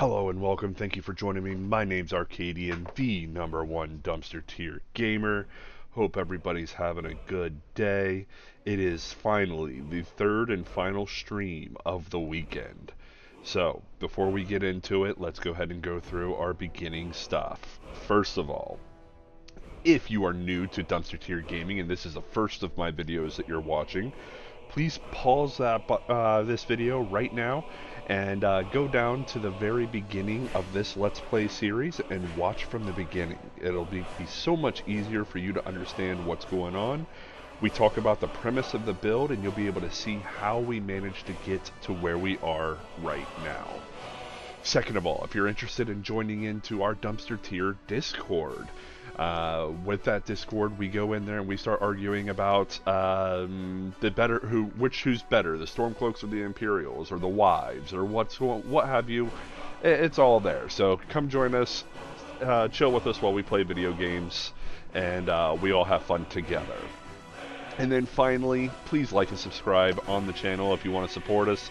Hello and welcome. Thank you for joining me. My name's Arcadian, the #1 dumpster tier gamer. Hope everybody's having a good day. It is finally the third and final stream of the weekend. So, before we get into it, let's go ahead and go through our beginning stuff. First of all, if you are new to dumpster tier gaming and this is the first of my videos that you're watching, please pause this video right now and go down to the very beginning of this Let's Play series and watch from the beginning. It'll be so much easier for you to understand what's going on. We talk about the premise of the build and you'll be able to see how we managed to get to where we are right now. Second of all, if you're interested in joining into our dumpster tier Discord, with that Discord, we go in there and we start arguing about who's better, the Stormcloaks or the Imperials or the Wives or what have you. It's all there. So come join us, chill with us while we play video games, and we all have fun together. And then finally, please like and subscribe on the channel if you want to support us.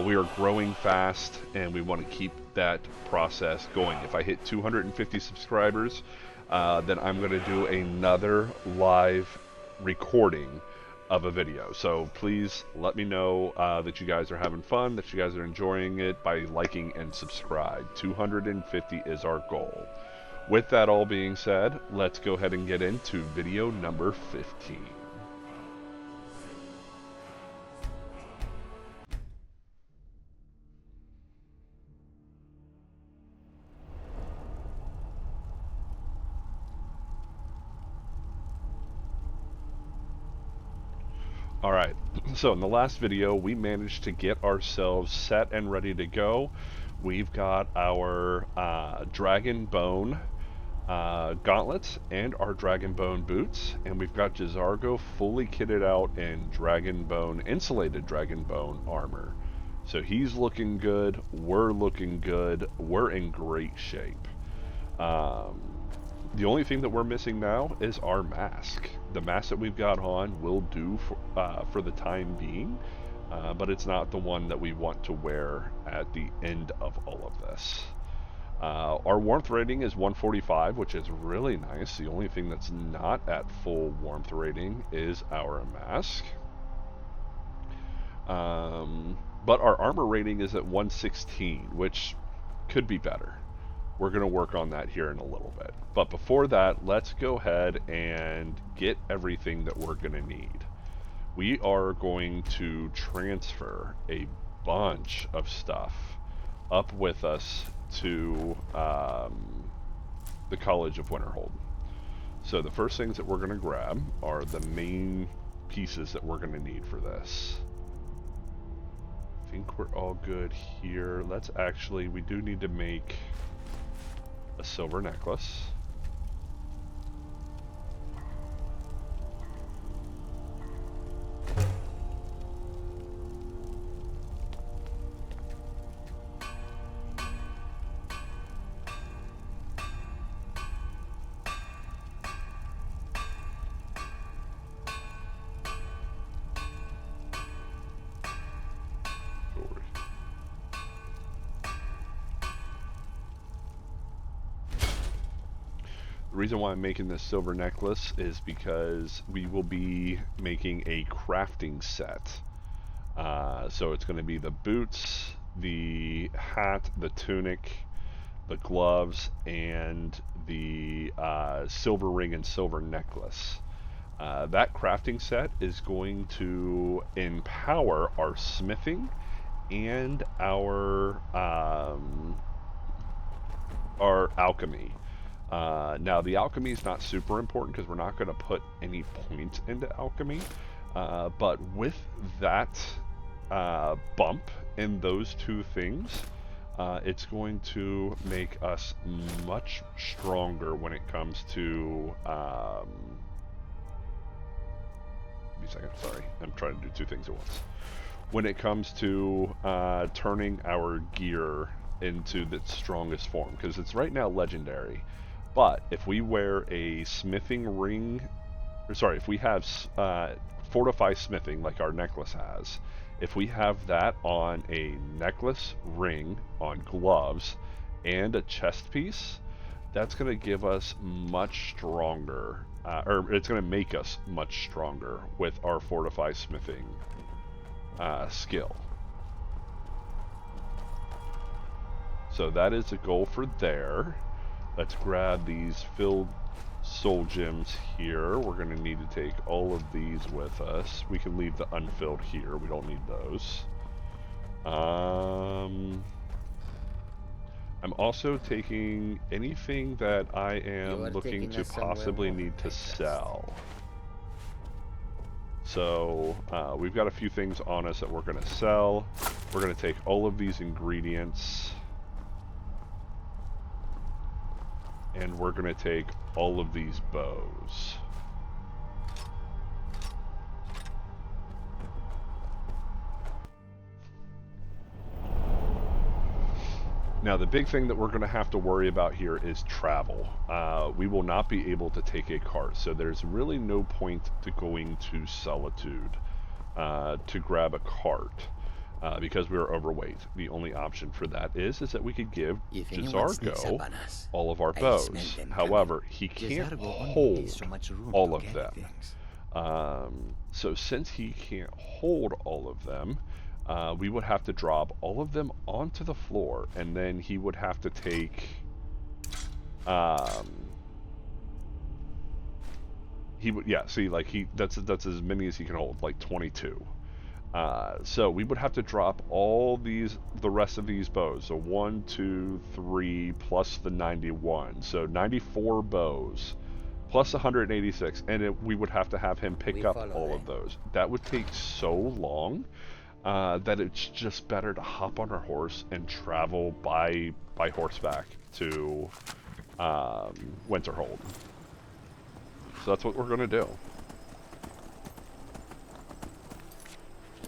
We are growing fast, and we want to keep that process going. If I hit 250 subscribers, then I'm going to do another live recording of a video. So please let me know that you guys are having fun, that you guys are enjoying it by liking and subscribe. 250 is our goal. With that all being said, let's go ahead and get into video number 15. Alright, so in the last video we managed to get ourselves set and ready to go. We've got our Dragon Bone gauntlets and our Dragon Bone boots, and we've got J'zargo fully kitted out in insulated Dragon Bone armor. So he's looking good, we're looking good, we're in great shape. The only thing that we're missing now is our mask. The mask that we've got on will do for the time being, but it's not the one that we want to wear at the end of all of this. Our warmth rating is 145, which is really nice. The only thing that's not at full warmth rating is our mask. But our armor rating is at 116, which could be better. We're going to work on that here in a little bit. But before that, let's go ahead and get everything that we're going to need. We are going to transfer a bunch of stuff up with us to the College of Winterhold. So the first things that we're going to grab are the main pieces that we're going to need for this. I think we're all good here. We do need to make a silver necklace. The reason why I'm making this silver necklace is because we will be making a crafting set. So it's going to be the boots, the hat, the tunic, the gloves, and the silver ring and silver necklace. That crafting set is going to empower our smithing and our alchemy. Now the alchemy is not super important because we're not going to put any point into alchemy, but with that bump in those two things, it's going to make us much stronger when it comes to give me a second, sorry, I'm trying to do two things at once. When it comes to turning our gear into the strongest form, because it's right now legendary. But if we wear a smithing ring, if we have fortify smithing like our necklace has, If we have that on a necklace, ring, on gloves, and a chest piece, that's going to give us much stronger, or it's going to make us much stronger with our fortify smithing skill. So that is a goal for there. Let's grab these filled soul gems here. We're going to need to take all of these with us. We can leave the unfilled here. We don't need those. I'm also taking anything that I am looking to possibly need to sell. So we've got a few things on us that we're going to sell. We're going to take all of these ingredients. And we're going to take all of these bows. Now the big thing that we're going to have to worry about here is travel. We will not be able to take a cart, so there's really no point to going to Solitude to grab a cart. Because we are overweight. The only option for that is that we could give Jazargo all of our bows. However, he can't hold all of them. So since he can't hold all of them, we would have to drop all of them onto the floor, and then he would have to take... that's as many as he can hold, like 22. So we would have to drop all the rest of these bows. So 1, 2, 3, plus the 91. So 94 bows, plus 186. And we would have to have him pick up all of those. That would take so long that it's just better to hop on our horse and travel by horseback to Winterhold. So that's what we're going to do.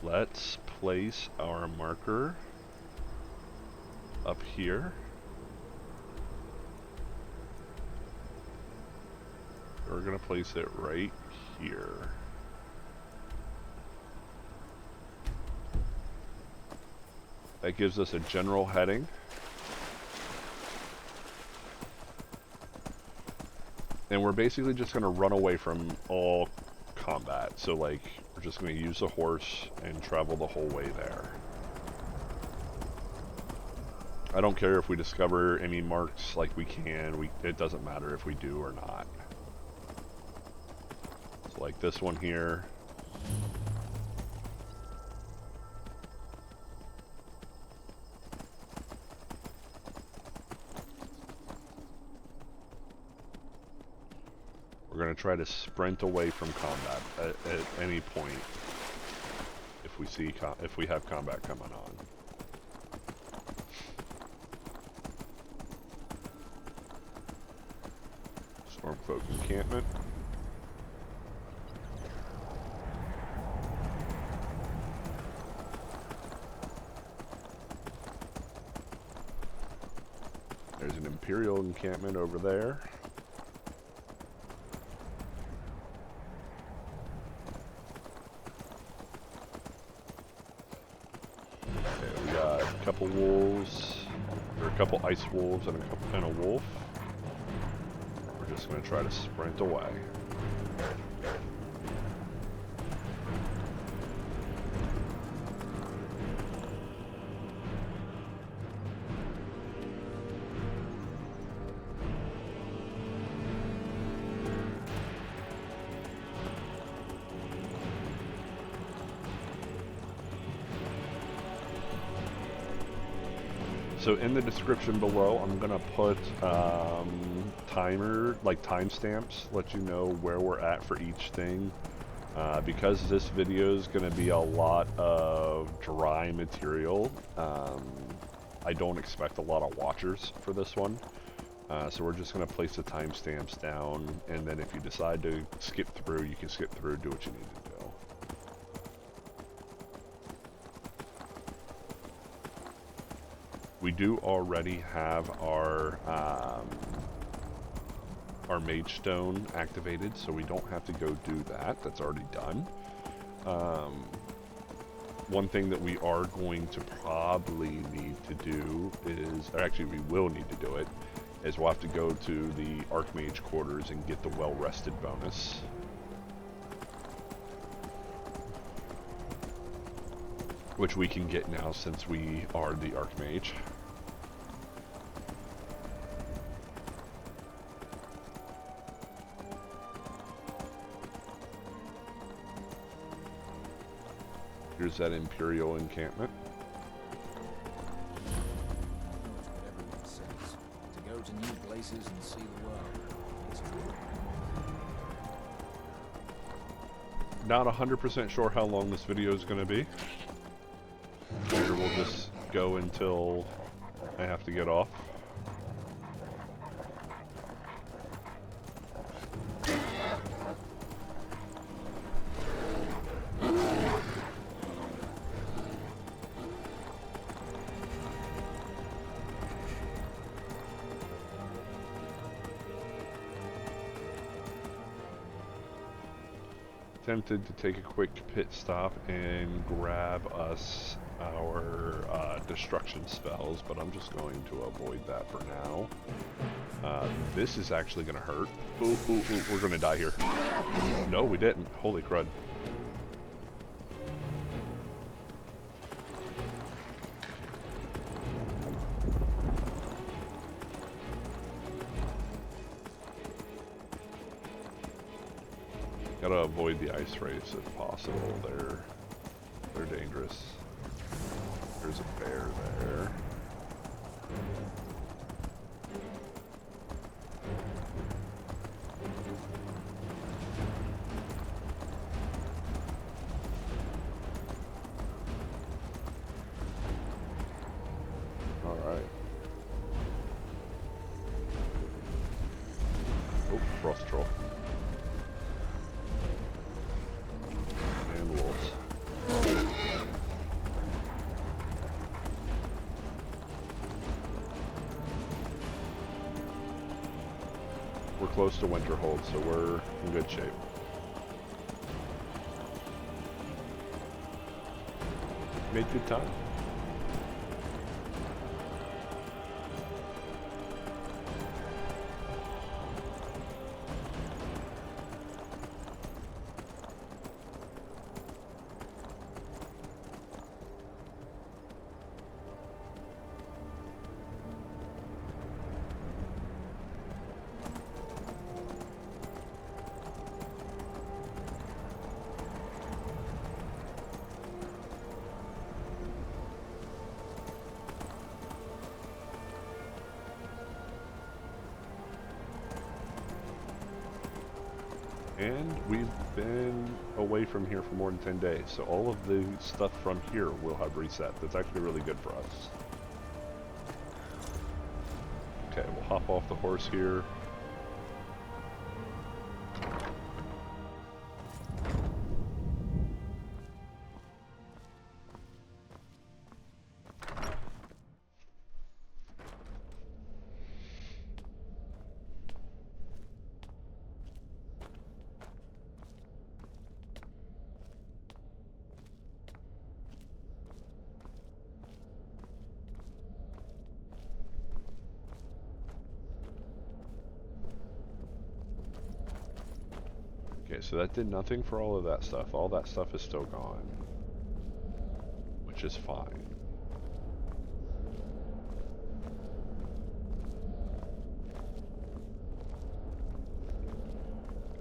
Let's place our marker up here. We're going to place it right here. That gives us a general heading. And we're basically just going to run away from all combat. So like, we're just going to use a horse and travel the whole way there. I don't care if we discover any marks, like we can. It doesn't matter if we do or not. So like this one here. We're going to try to sprint away from combat at any point if we have combat coming on. Stormfolk encampment. There's an Imperial encampment over there. A couple wolves, or a couple ice wolves and a wolf. We're just going to try to sprint away. So in the description below, I'm gonna put timestamps, let you know where we're at for each thing. Because this video is gonna be a lot of dry material, I don't expect a lot of watchers for this one. So we're just gonna place the timestamps down, and then if you decide to skip through, you can skip through, do what you need to do. We do already have our Mage Stone activated, so we don't have to go do that. That's already done. One thing that we are going to probably need to do is, or actually we will need to do it, is we'll have to go to the Archmage quarters and get the well-rested bonus. Which we can get now since we are the Archmage. Here's that Imperial encampment. Everyone says to go to new places and see the world. It's true. Not 100% sure how long this video is going to be. Here we'll just go until I have to get off. Tempted to take a quick pit stop and grab us our destruction spells, but I'm just going to avoid that for now. This is actually going to hurt. Ooh, ooh, ooh, we're going to die here. No, we didn't. Holy crud. Gotta avoid the ice wraiths if possible. They're dangerous. There's a bear there. All right. Oh, frost troll. We're close to Winterhold, so we're in good shape. Made good time. And we've been away from here for more than 10 days, so all of the stuff from here will have reset. That's actually really good for us. Okay, we'll hop off the horse here. Okay, so that did nothing for all of that stuff. All that stuff is still gone, which is fine.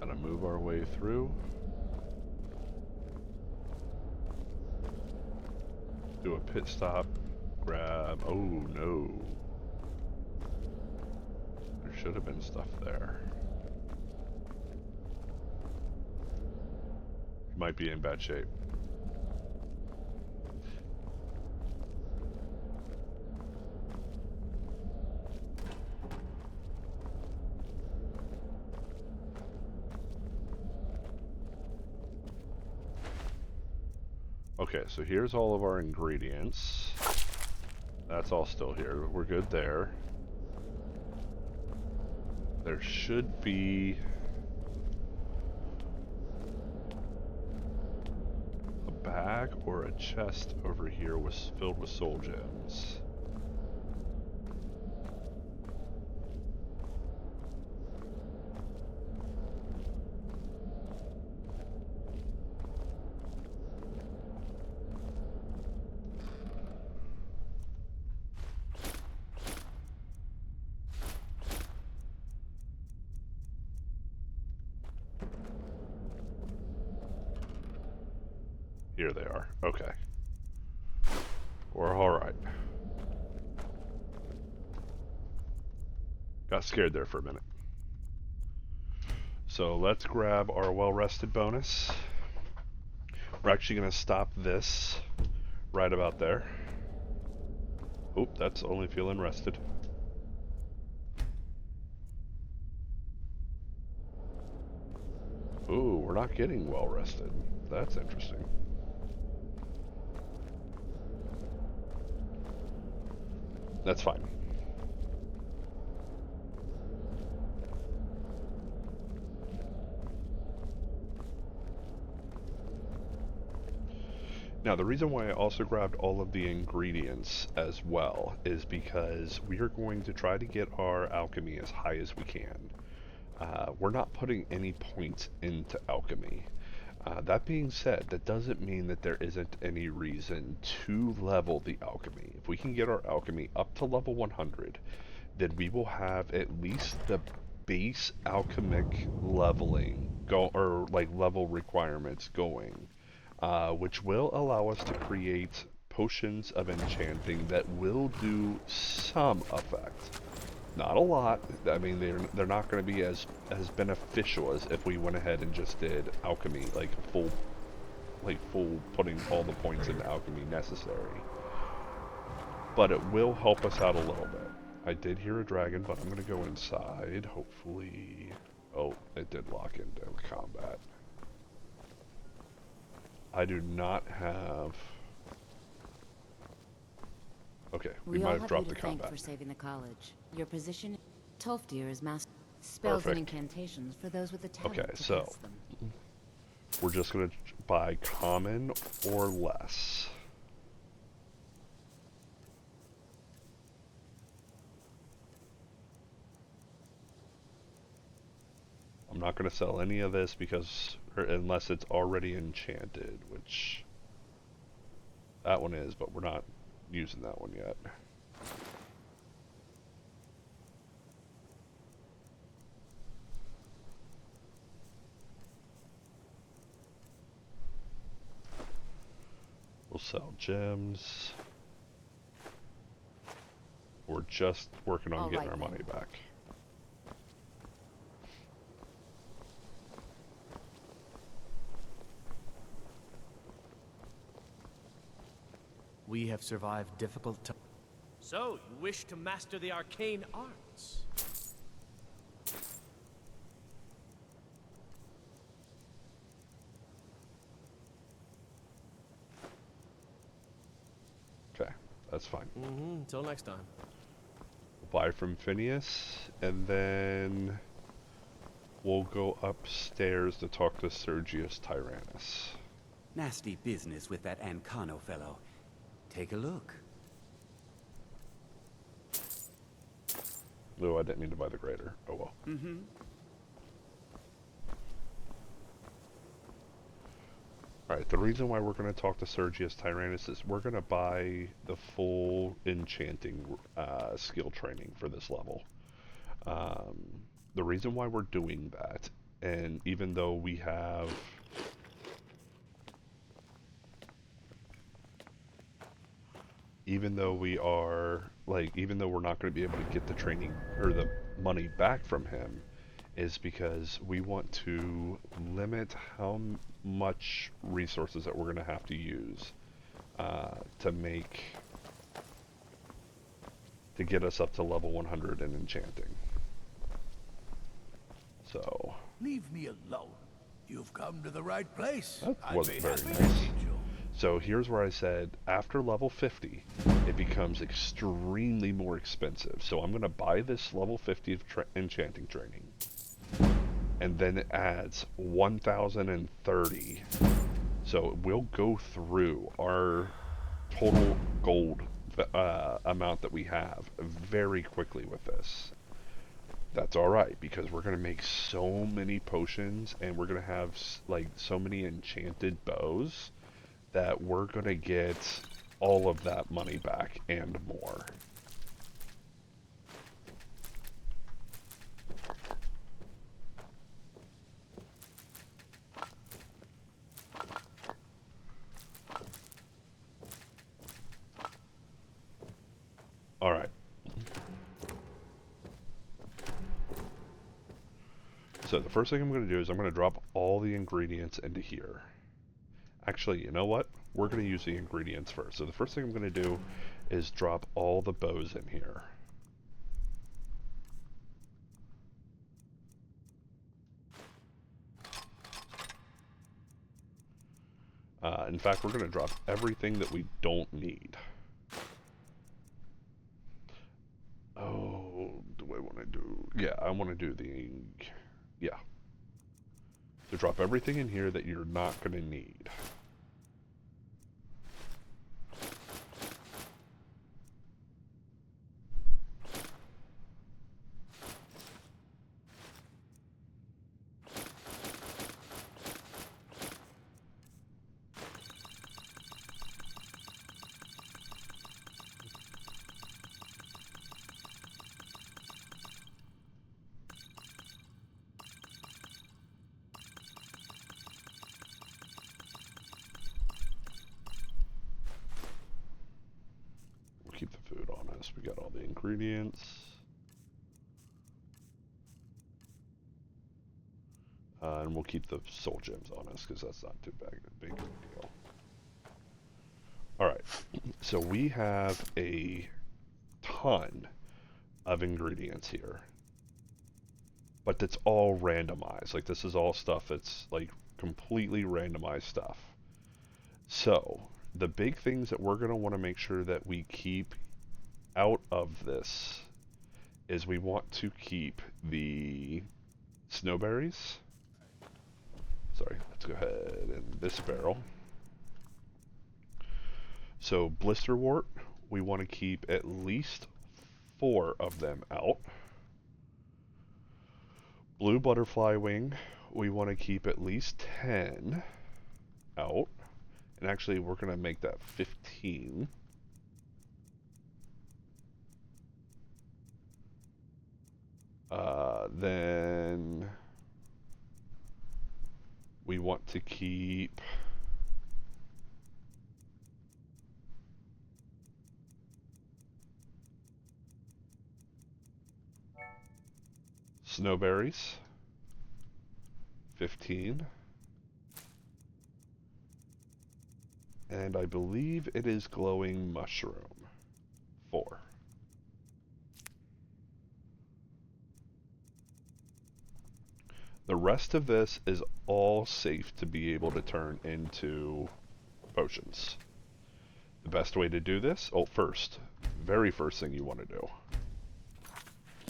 Gotta move our way through. Do a pit stop, grab, oh no. There should have been stuff there. Might be in bad shape. Okay, so here's all of our ingredients. That's all still here. We're good there. There should be bag or a chest over here was filled with soul gems. Here they are. Okay. We're alright. Got scared there for a minute. So let's grab our well-rested bonus. We're actually going to stop this right about there. Oop, that's only feeling rested. Ooh, we're not getting well-rested. That's interesting. That's fine. Now, the reason why I also grabbed all of the ingredients as well is because we are going to try to get our alchemy as high as we can. We're not putting any points into alchemy. That being said, that doesn't mean that there isn't any reason to level the alchemy. If we can get our alchemy up to level 100, then we will have at least the base alchemic leveling or like level requirements going, which will allow us to create potions of enchanting that will do some effect. Not a lot. I mean, they're not going to be as beneficial as if we went ahead and just did alchemy, like full putting all the points into alchemy necessary. But it will help us out a little bit. I did hear a dragon, but I'm going to go inside. Hopefully, oh, it did lock into combat. I do not have. Okay, we might have dropped the combat. For saving the college. Your position, Tolfdir is master spells Perfect. and incantations for those with the talent Okay, to so cast them. we're just gonna buy common or less. I'm not gonna sell any of this because unless it's already enchanted, which that one is, but we're not using that one yet. We'll sell gems. We're just working on getting our money back. We have survived difficult times. So, you wish to master the arcane arts? Okay, that's fine. Until next time. We'll buy from Phineas, and then we'll go upstairs to talk to Sergius Tyrannus. Nasty business with that Ancano fellow. Take a look. Oh, I didn't mean to buy the grater. Oh well. Alright, the reason why we're going to talk to Sergius Tyrannus is we're going to buy the full enchanting skill training for this level. The reason why we're doing that, and even though we have... Even though we are, even though we're not going to be able to get the training or the money back from him, is because we want to limit how much resources that we're going to have to use to get us up to level 100 in enchanting. So Leave me alone. You've come to the right place. that wasn't very happy to nice. teach you. So here's where I said after level 50, it becomes extremely more expensive. So I'm going to buy this level 50 of enchanting training. And then it adds 1,030. So So we'll go through our total gold amount that we have very quickly with this. That's all right, because we're going to make so many potions and we're going to have like so many enchanted bows that we're going to get all of that money back and more. All right. So the first thing I'm going to do is I'm going to drop all the ingredients into here. Actually, you know what? We're going to use the ingredients first. So the first thing I'm going to do is drop all the bows in here. In fact, we're going to drop everything that we don't need. Oh, do I want to do... Yeah, I want to do the... Yeah. So drop everything in here that you're not going to need. Keep the food on us. We got all the ingredients. And we'll keep the soul gems on us because that's not too big of a deal. Alright, so we have a ton of ingredients here. But it's all randomized. Like, this is all stuff that's like completely randomized stuff. So the big things that we're going to want to make sure that we keep out of this is we want to keep the snowberries. Sorry, let's go ahead in this barrel. So blisterwort, we want to keep at least 4 of them out. Blue butterfly wing, we want to keep at least 10 out. And actually, we're going to make that 15. Then we want to keep snowberries, 15. And I believe it is glowing mushroom, 4. The rest of this is all safe to be able to turn into potions. The best way to do this, very first thing you want to do,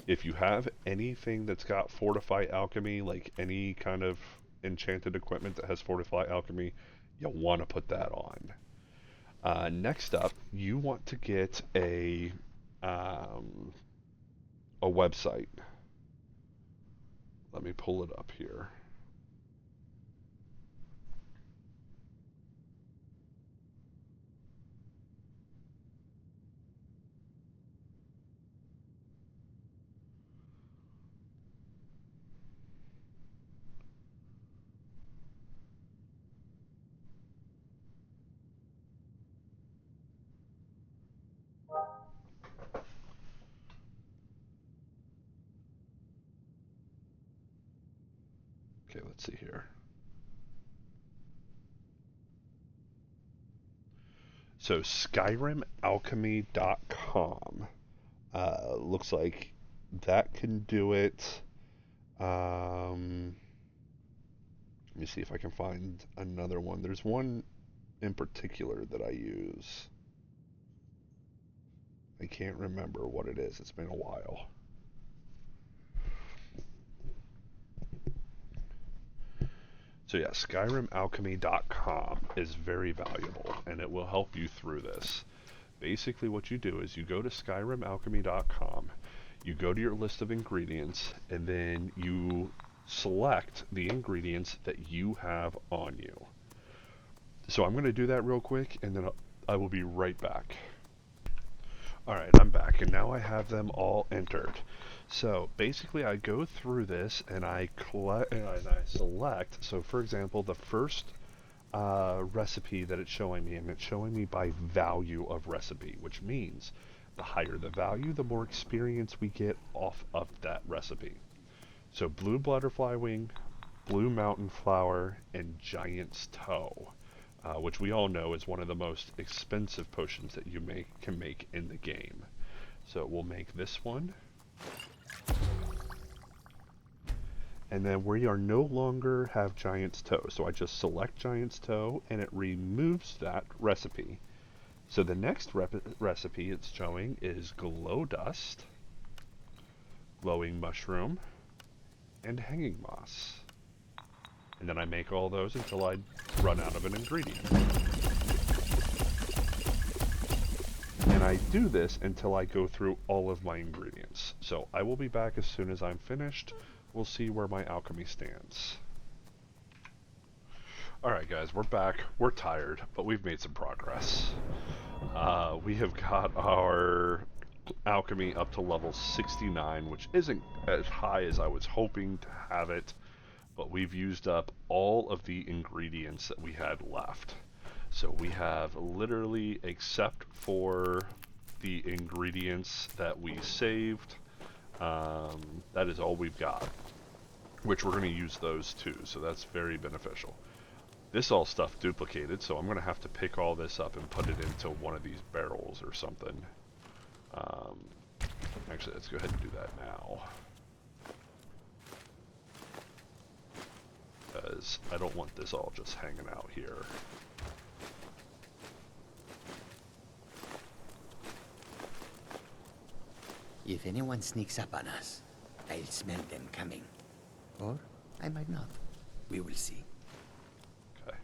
if you have anything that's got fortify alchemy, like any kind of enchanted equipment that has fortify alchemy, you'll want to put that on. Next up, you want to get a website. Let me pull it up here. Okay, let's see here. So SkyrimAlchemy.com. Looks like that can do it. Let me see if I can find another one. There's one in particular that I use. I can't remember what it is. It's been a while. So yeah, SkyrimAlchemy.com is very valuable, and it will help you through this. Basically what you do is you go to SkyrimAlchemy.com, you go to your list of ingredients, and then you select the ingredients that you have on you. So I'm going to do that real quick, and then I will be right back. Alright, I'm back, and now I have them all entered. So basically I go through this and I select, so for example, the first recipe that it's showing me, and it's showing me by value of recipe, which means the higher the value, the more experience we get off of that recipe. So blue butterfly wing, blue mountain flower, and giant's toe, which we all know is one of the most expensive potions that you can make in the game. So we'll make this one. And then we are no longer have giant's toe. So I just select giant's toe and it removes that recipe. So the next recipe it's showing is glow dust, glowing mushroom, and hanging moss. And then I make all those until I run out of an ingredient. And I do this until I go through all of my ingredients. So I will be back as soon as I'm finished. We'll see where my alchemy stands. Alright guys, we're back. We're tired, but we've made some progress. We have got our alchemy up to level 69, which isn't as high as I was hoping to have it, but we've used up all of the ingredients that we had left. So we have literally, except for the ingredients that we saved, that is all we've got, which we're going to use those too, so that's very beneficial. This all stuff duplicated, so I'm going to have to pick all this up and put it into one of these barrels or something. Actually, let's go ahead and do that now, because I don't want this all just hanging out here. If anyone sneaks up on us, I'll smell them coming. Or I might not. We will see. Okay.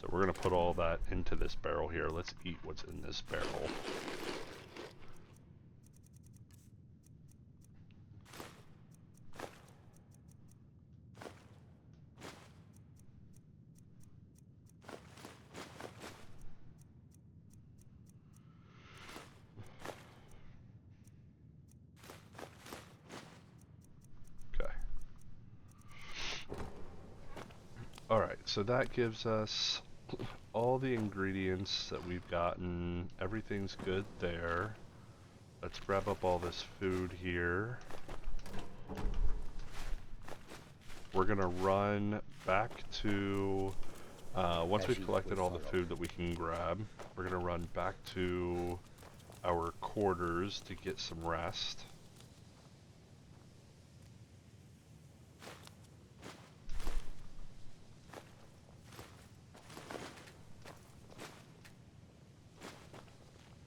So we're going to put all that into this barrel here. Let's eat what's in this barrel. Alright, so that gives us all the ingredients that we've gotten. Everything's good there. Let's grab up all this food here. We're gonna run back to, once we've collected all the food that we can grab, we're gonna run back to our quarters to get some rest.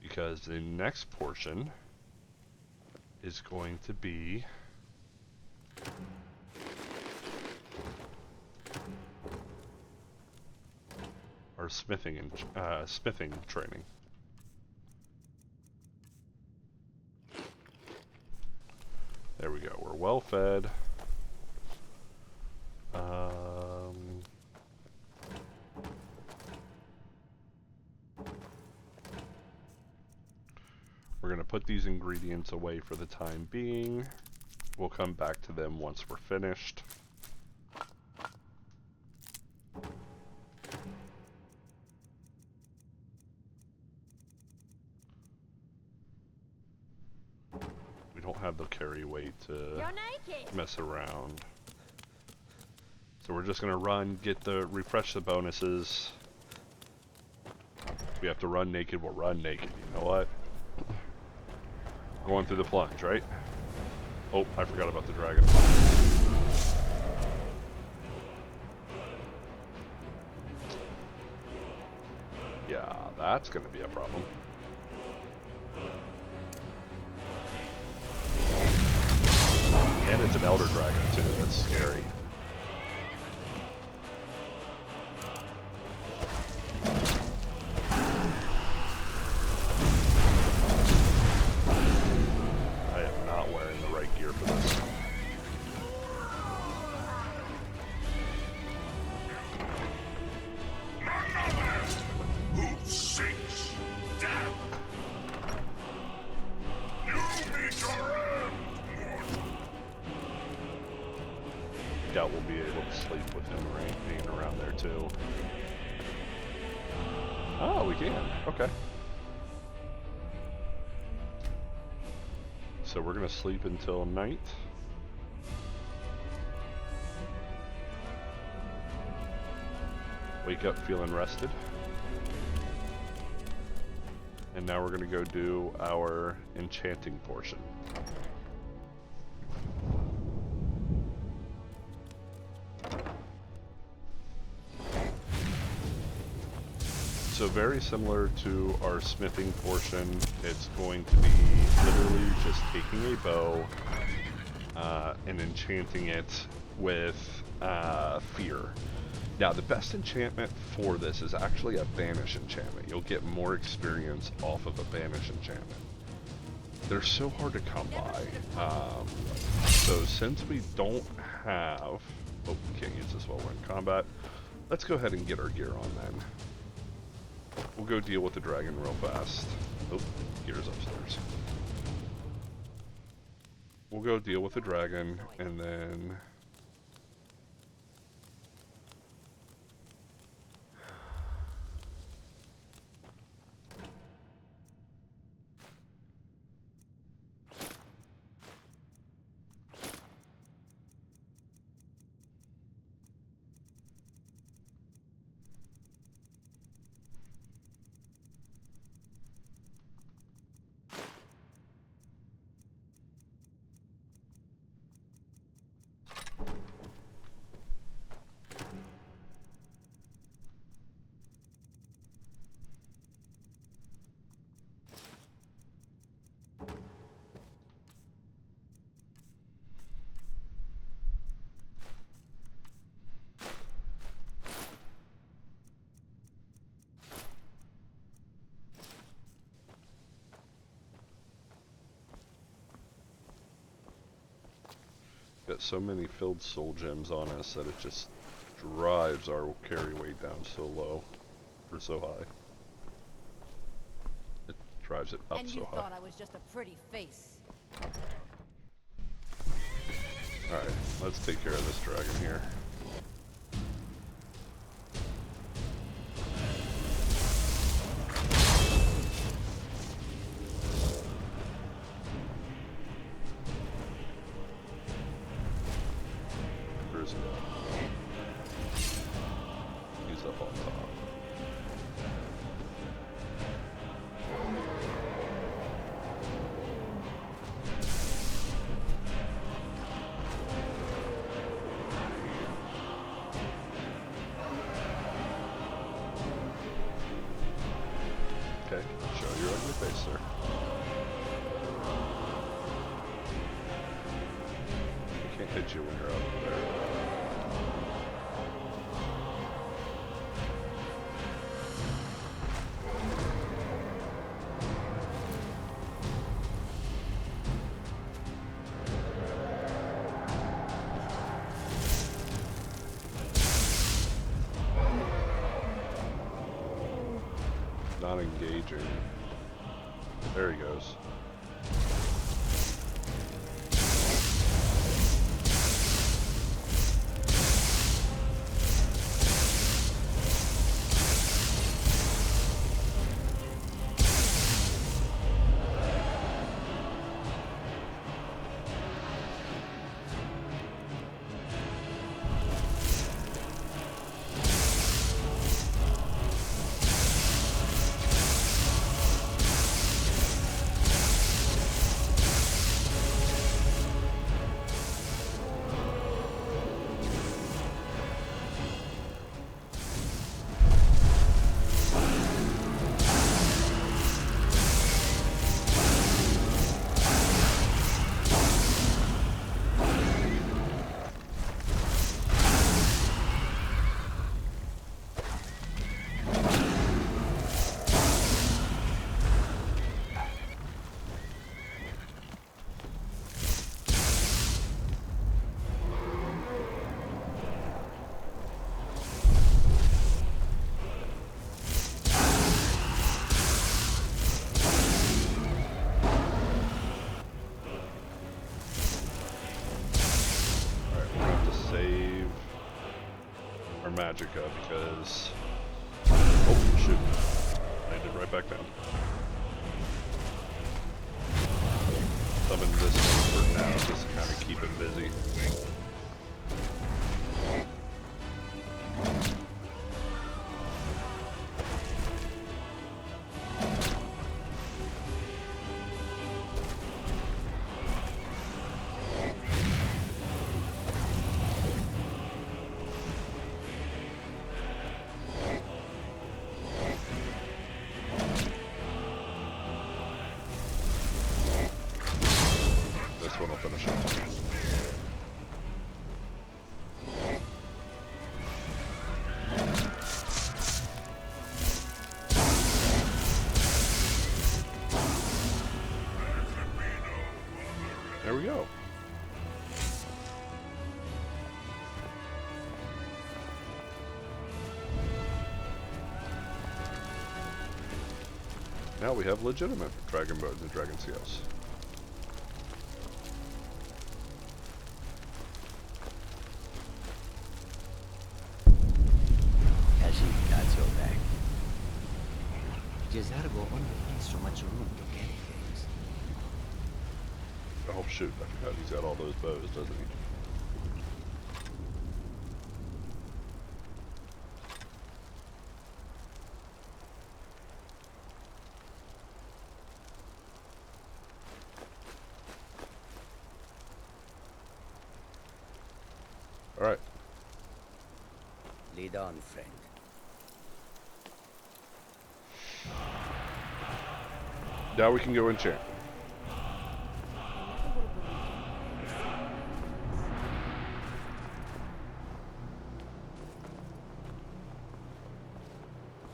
Because the next portion is going to be our smithing and smithing training. There we go. We're well fed. We're going to put these ingredients away for the time being. We'll come back to them once we're finished. We don't have the carry weight to mess around. So we're just going to run, refresh the bonuses. If we have to run naked, we'll run naked. You know what? Going through the plunge, right? Oh, I forgot about the dragon. Yeah, that's gonna be a problem. And it's an elder dragon too, that's scary. doubt we'll be able to sleep with him or anything around there too. Oh, we can. Okay. So we're gonna sleep until night. Wake up feeling rested. And now we're gonna go do our enchanting portion. So very similar to our smithing portion, it's going to be literally just taking a bow and enchanting it with fear. Now the best enchantment for this is actually a banish enchantment. You'll get more experience off of a banish enchantment. They're so hard to come by. So since we don't have... Oh, we can't use this while we're in combat. Let's go ahead and get our gear on then. We'll go deal with the dragon real fast. Oh, gear's upstairs. We'll go deal with the dragon, and then... Got so many filled soul gems on us that it just drives our carry weight down so low, or so high. It drives it up And so you high. thought I was just a pretty face. Alright, let's take care of this dragon here. Where's he at? He's up on top. Okay, show your ugly face, sir. I can't hit you when you're up there. Not engaging. There he goes. magicka because... Oh, shoot. Landed right back down. Summon this one for now, just to kind of keep him busy. This one will finish it. There we go. Now we have legitimate dragon bows and dragon scales. Kashyyyk got your back. Jezargo only has so much room to carry things. Oh shoot, I forgot he's got all those bows, doesn't he? Alright. Lead on, friend. Now we can go enchant.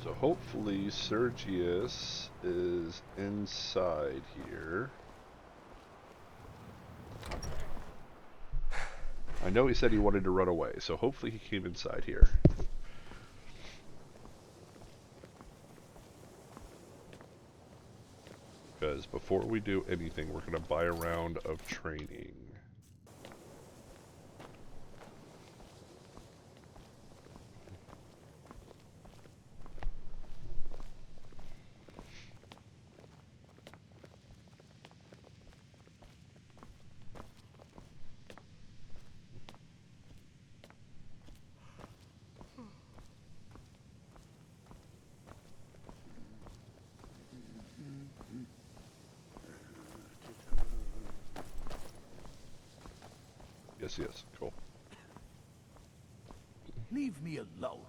So hopefully Sergius is inside here. I know he said he wanted to run away, so hopefully he came inside here. Because before we do anything, we're going to buy a round of training. Yes, cool. Leave me alone.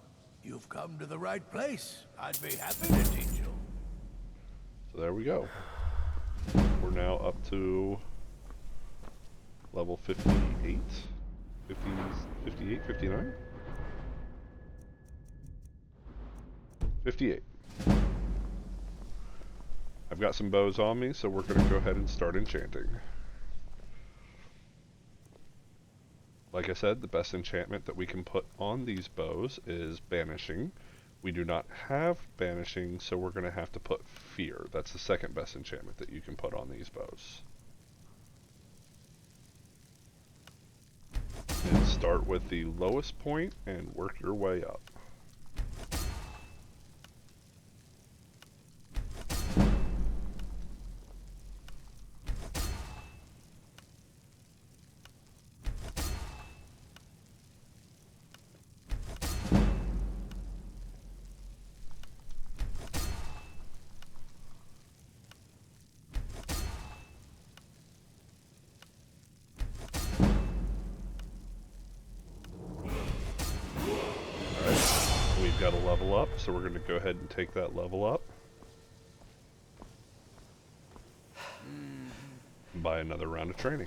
You've come to the right place. I'd be happy to teach you. So there we go. We're now up to level 58, 50, 58, 59? 58. I've got some bows on me, so we're going to go ahead and start enchanting. Like I said, the best enchantment that we can put on these bows is Banishing. We do not have Banishing, so we're going to have to put Fear. That's the second best enchantment that you can put on these bows. And start with the lowest point and work your way up. Got to level up, so we're going to go ahead and take that level up. And buy another round of training.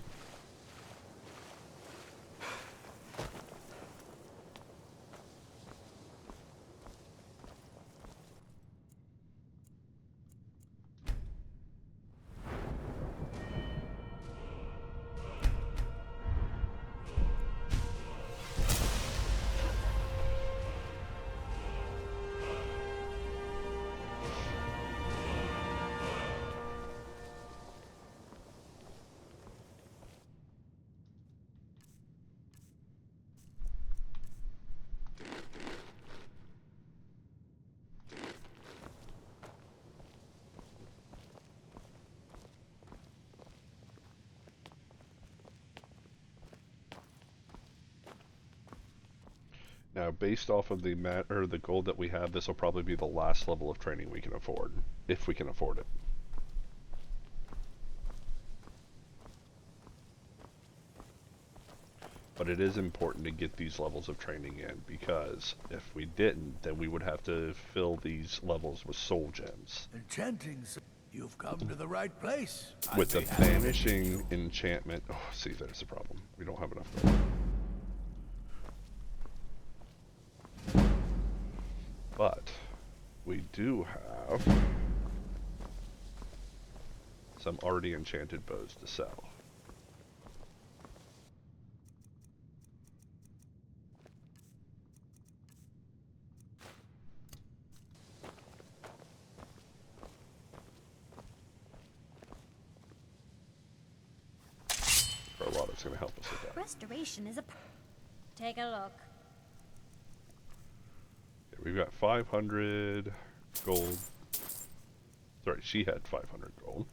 Now, based off of the gold that we have, this will probably be the last level of training we can afford, if we can afford it. But it is important to get these levels of training in, because if we didn't, then we would have to fill these levels with soul gems. Enchanting, you've come to the right place. With the I'd be happy to teach banishing you. enchantment... Oh, see, there's the problem. We don't have enough gold. But we do have some already enchanted bows to sell. Carlotta's going to help us with that. Restoration is a... Take a look. Okay, we've got 500 gold. Sorry, she had 500 gold.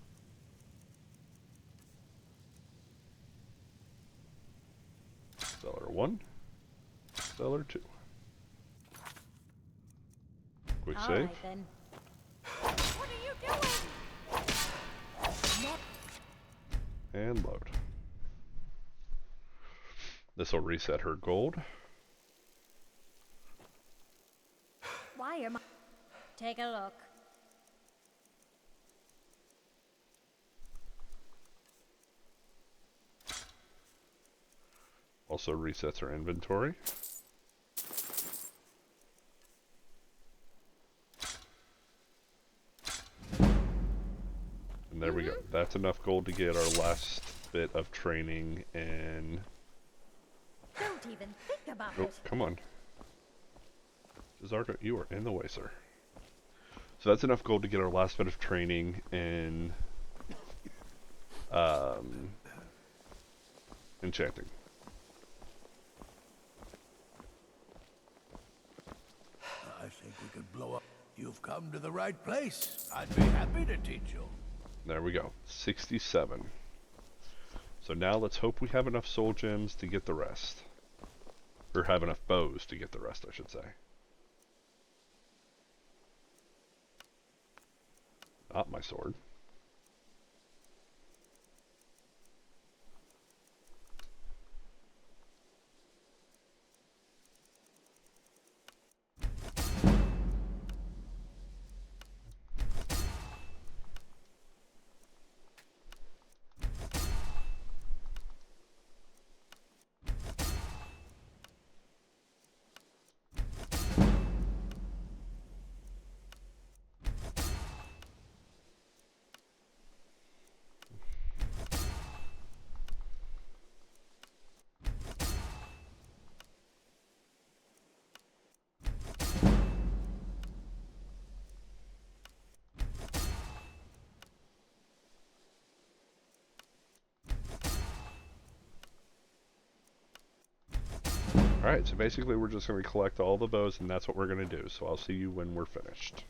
Seller 1. Seller 2. Quick All save. right, then. What are you doing? And load. This will reset her gold. Why am I... Take a look. Also resets her inventory. And there we go. That's enough gold to get our last bit of training and... Don't even think about Oh, it. come on. Zarko, you are in the way, sir. So that's enough gold to get our last bit of training in enchanting. I think we could blow up. You've come to the right place. I'd be happy to teach you. There we go. 67. So now let's hope we have enough soul gems to get the rest. Or have enough bows to get the rest, I should say. Not my sword. Alright, so basically we're just going to collect all the bows, and that's what we're going to do. So I'll see you when we're finished.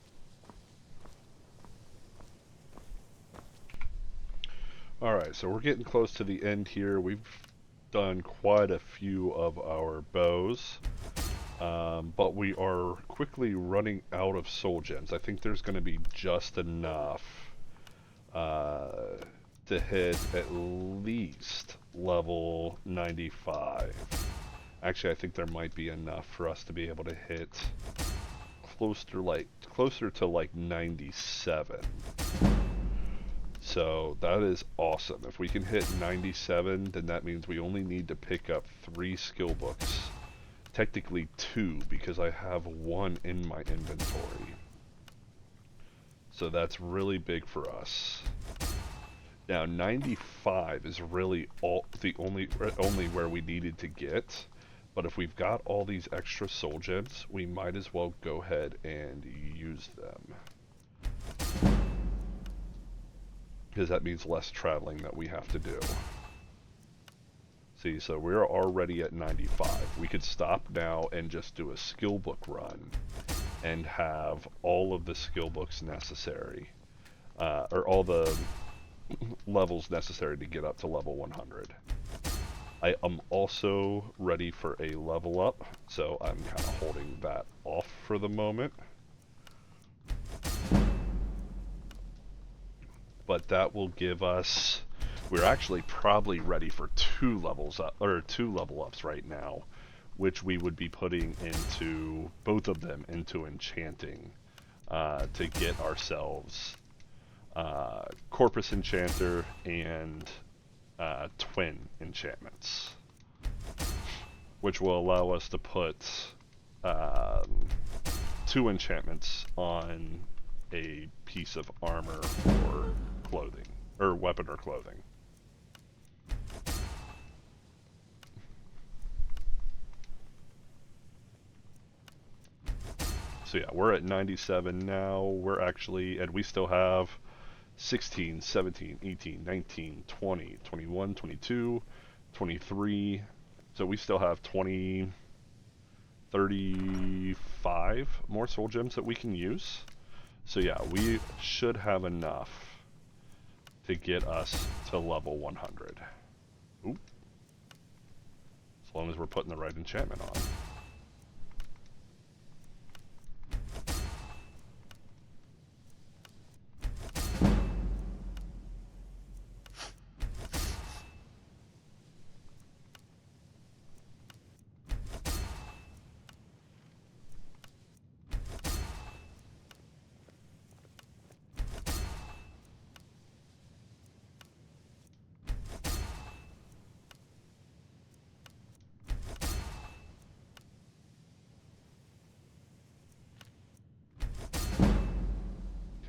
Alright, so we're getting close to the end here. We've done quite a few of our bows. But we are quickly running out of soul gems. I think there's going to be just enough to hit at least level 95. Actually, I think there might be enough for us to be able to hit closer to like 97. So that is awesome. If we can hit 97, then that means we only need to pick up 3 skill books. Technically 2, because I have 1 in my inventory. So that's really big for us. Now 95 is really only where we needed to get. But if we've got all these extra soul gems, we might as well go ahead and use them. Because that means less traveling that we have to do. See, so we're already at 95. We could stop now and just do a skill book run and have all of the skill books necessary, or all the levels necessary to get up to level 100. I am also ready for a level up, so I'm kind of holding that off for the moment. But that will give us, we're actually probably ready for 2 levels up, or 2 level ups right now, which we would be putting into, both of them into Enchanting, to get ourselves Corpus Enchanter and Twin enchantments, which will allow us to put 2 enchantments on a piece of armor or clothing, or weapon or clothing. So yeah, we're at 97 now. We're actually, and we still have 16, 17, 18, 19, 20, 21, 22, 23. So we still have 20, 35 more soul gems that we can use. So yeah, we should have enough to get us to level 100. Oop. As long as we're putting the right enchantment on.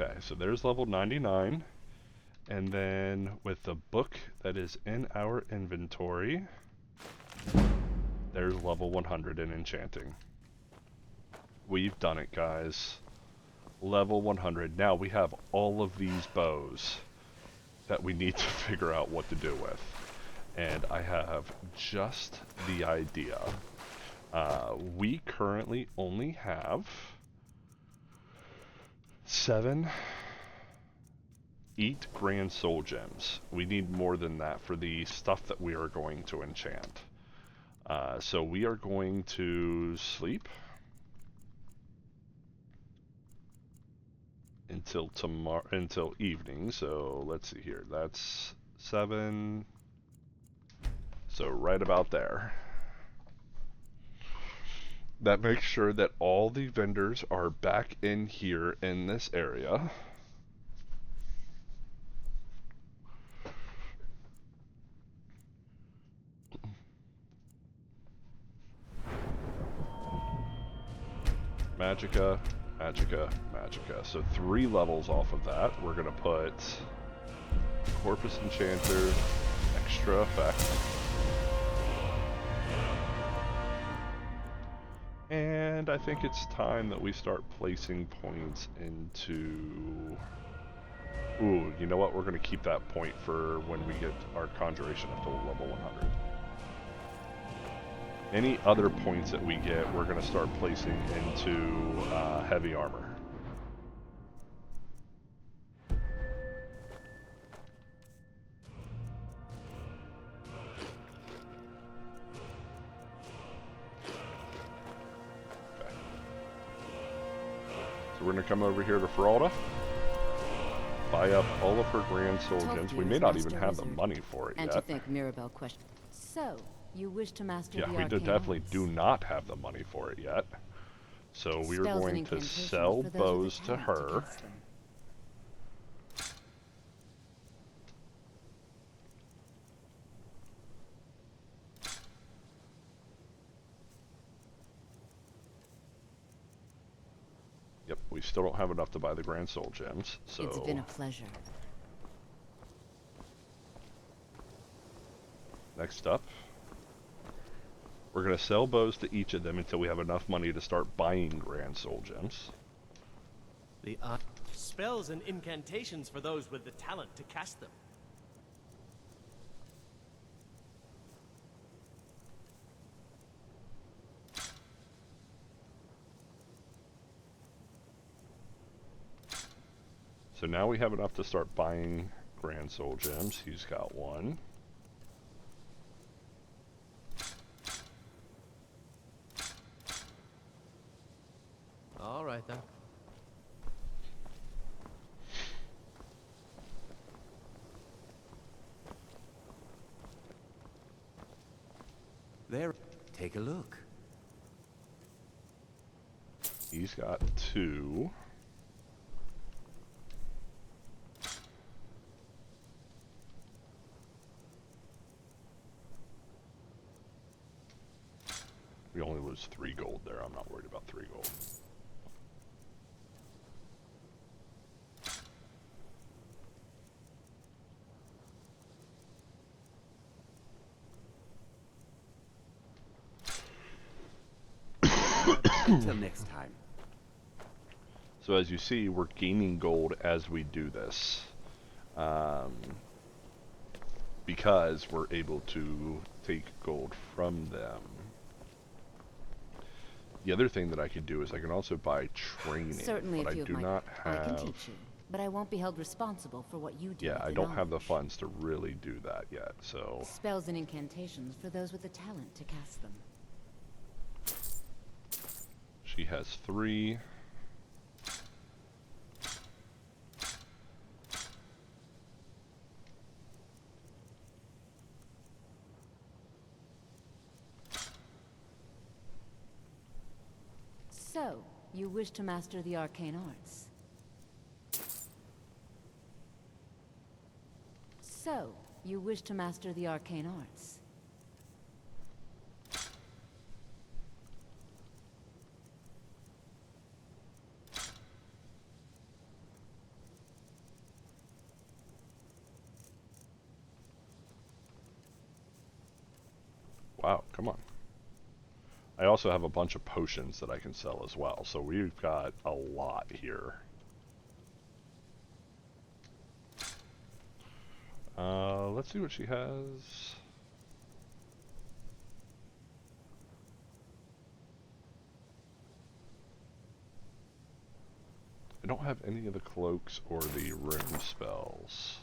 Okay, so there's level 99. And then with the book that is in our inventory, there's level 100 in Enchanting. We've done it, guys. Level 100. Now we have all of these bows that we need to figure out what to do with. And I have just the idea. We currently only have 8 grand soul gems. We need more than that for the stuff that we are going to enchant. So we are going to sleep until tomorrow, until evening. So let's see here. That's 7. So right about there. That makes sure that all the vendors are back in here in this area. Magicka, Magicka, Magicka. So 3 levels off of that. We're going to put Corpus Enchanter, extra effect. And I think it's time that we start placing points into... Ooh, you know what? We're going to keep that point for when we get our Conjuration up to level 100. Any other points that we get, we're going to start placing into heavy armor. Okay. So we're going to come over here to Feralda, buy up all of her grand soul gems. We may not even have the money for it And yet. to think Mirabelle questioned. So, you wish to master Yeah, the we arcane definitely arts. do not have the money for it yet. So we are Spells and going to incantations sell for those with the bows to talent her. cast them. Yep, we still don't have enough to buy the grand soul gems. So It's been a pleasure. next up, we're going to sell bows to each of them until we have enough money to start buying grand soul gems. The Spells and incantations for those with the talent to cast them. So now we have enough to start buying grand soul gems. He's got 1. There. Take a look. He's got 2. We only lose 3 gold there. I'm not worried about 3 gold. Until next time. So as you see, we're gaining gold as we do this. Because we're able to take gold from them. The other thing that I can do is I can also buy training, Certainly, but if I you do have not I can have... teach you, but I won't be held responsible for what you do. Yeah, with I your don't have the knowledge. funds to really do that yet, so... Spells and incantations for those with the talent to cast them. She has 3. So, you wish to master the arcane arts? So, you wish to master the arcane arts? Wow, come on. I also have a bunch of potions that I can sell as well, so we've got a lot here. Let's see what she has. I don't have any of the cloaks or the room spells.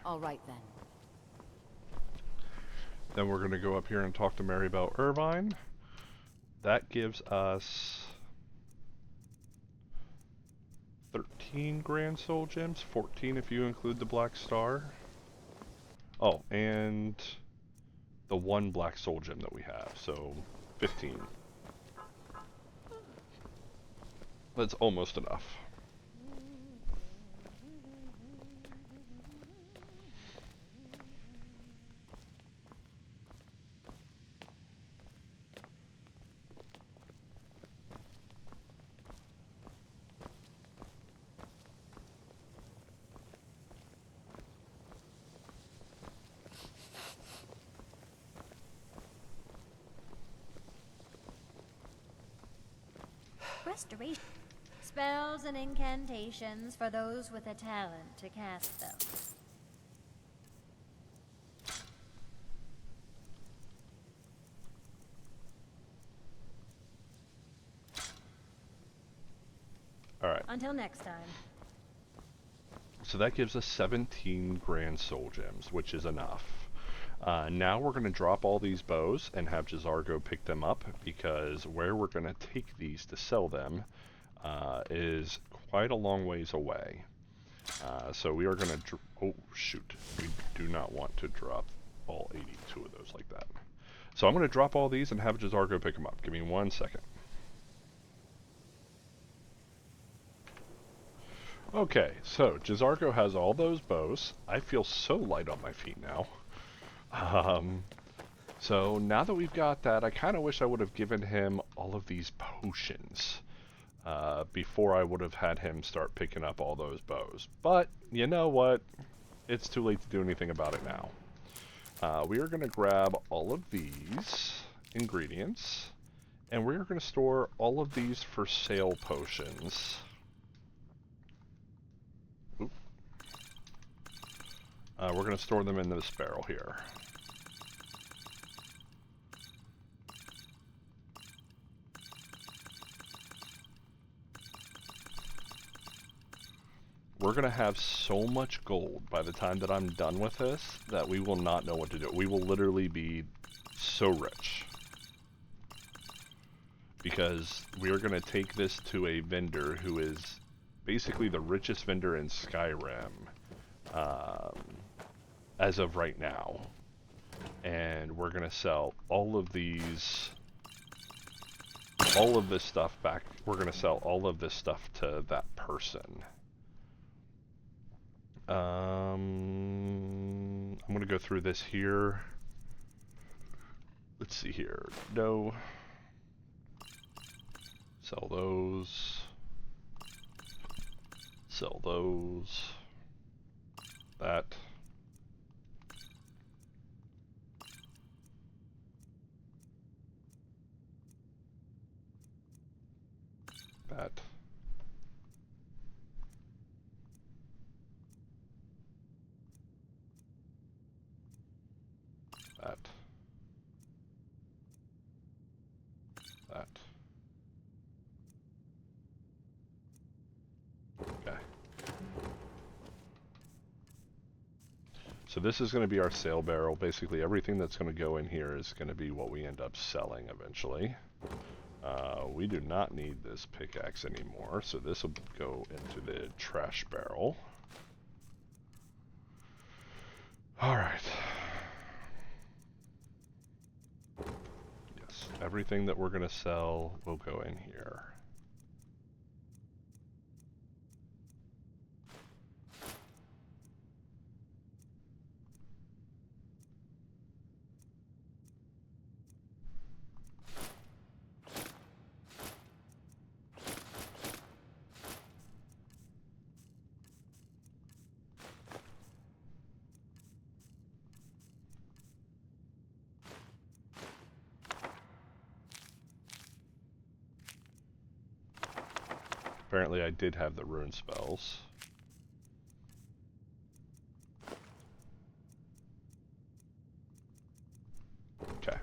All right then. Then we're going to go up here and talk to Maribel Irvine. That gives us 13 Grand Soul Gems, 14 if you include the Black Star. Oh, and the 1 Black Soul Gem that we have, so 15. That's almost enough. Restoration. Spells and incantations for those with a talent to cast them. Alright. Until next time. So that gives us 17 Grand Soul Gems, which is enough. Now we're going to drop all these bows and have Jazargo pick them up, because where we're going to take these to sell them is quite a long ways away. So we are going to... Oh, shoot. We do not want to drop all 82 of those like that. So I'm going to drop all these and have Jazargo pick them up. Give me 1 second. Okay, so Jazargo has all those bows. I feel so light on my feet now. So now that we've got that, I kind of wish I would have given him all of these potions before I would have had him start picking up all those bows. But, you know what? It's too late to do anything about it now. We are going to grab all of these ingredients, and we are going to store all of these for sale potions. We're going to store them in this barrel here. we're going to have so much gold by the time that I'm done with this that we will not know what to do. We will literally be so rich. Because we are going to take this to a vendor who is basically the richest vendor in Skyrim as of right now. And we're going to sell all of this stuff back. We're going to sell all of this stuff to that person. I'm going to go through this here. Let's see here. No. Sell those. Sell those. That. That. That. That. Okay. So this is going to be our sale barrel. Basically everything that's going to go in here is going to be what we end up selling eventually. We do not need this pickaxe anymore, so this will go into the trash barrel. Alright. Yes, everything that we're going to sell will go in here. Apparently I did have the rune spells. Okay.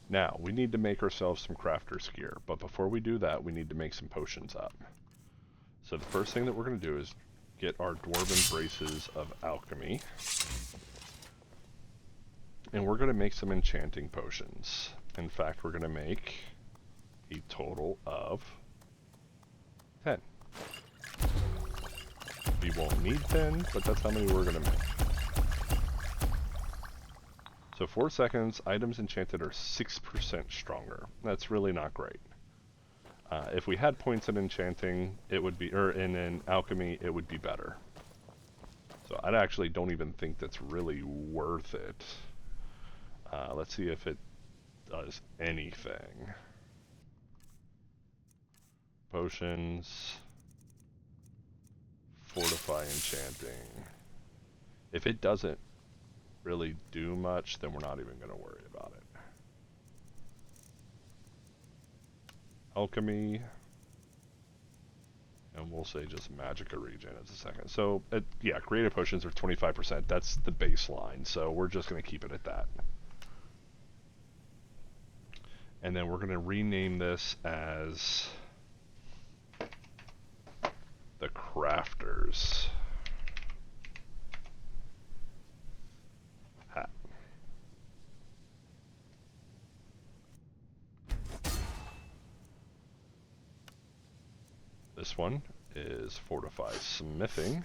Now, we need to make ourselves some crafter's gear, but before we do that, we need to make some potions up. So the first thing that we're going to do is get our dwarven braces of alchemy. And we're going to make some enchanting potions. In fact, we're going to make a total of 10. We won't need 10, but that's how many we're going to make. So 4 seconds, items enchanted are 6% stronger. That's really not great. If we had points in enchanting, it would be, or in alchemy, it would be better. So I actually don't even think that's really worth it. Let's see if it does anything. Potions. Fortify enchanting. If it doesn't really do much, then we're not even going to worry about it. Alchemy. And we'll say just magicka regen as a second. So, yeah, creative potions are 25%. That's the baseline. So we're just going to keep it at that. And then we're going to rename this as the Crafters hat. This one is Fortify Smithing.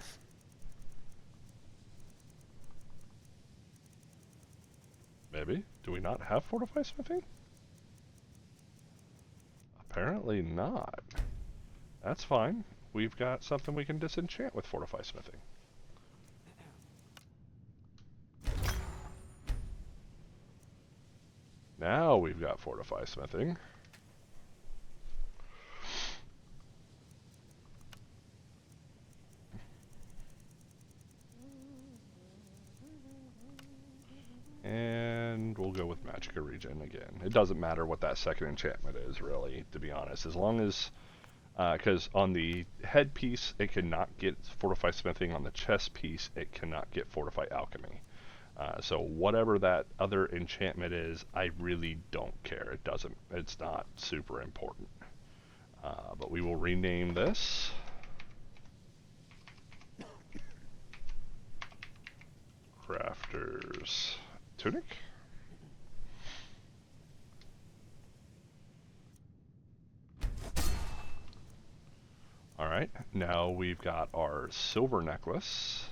Maybe? Do we not have Fortify Smithing? Apparently not. That's fine. We've got something we can disenchant with Fortify Smithing. Now we've got Fortify Smithing. And we'll go with Magicka Regen again. It doesn't matter what that second enchantment is, really, to be honest. As long as... because on the head piece, it cannot get Fortify Smithing. On the chest piece, it cannot get Fortify Alchemy. So whatever that other enchantment is, I really don't care. It's not super important. But we will rename this crafters. Tunic? Alright, now we've got our silver necklace.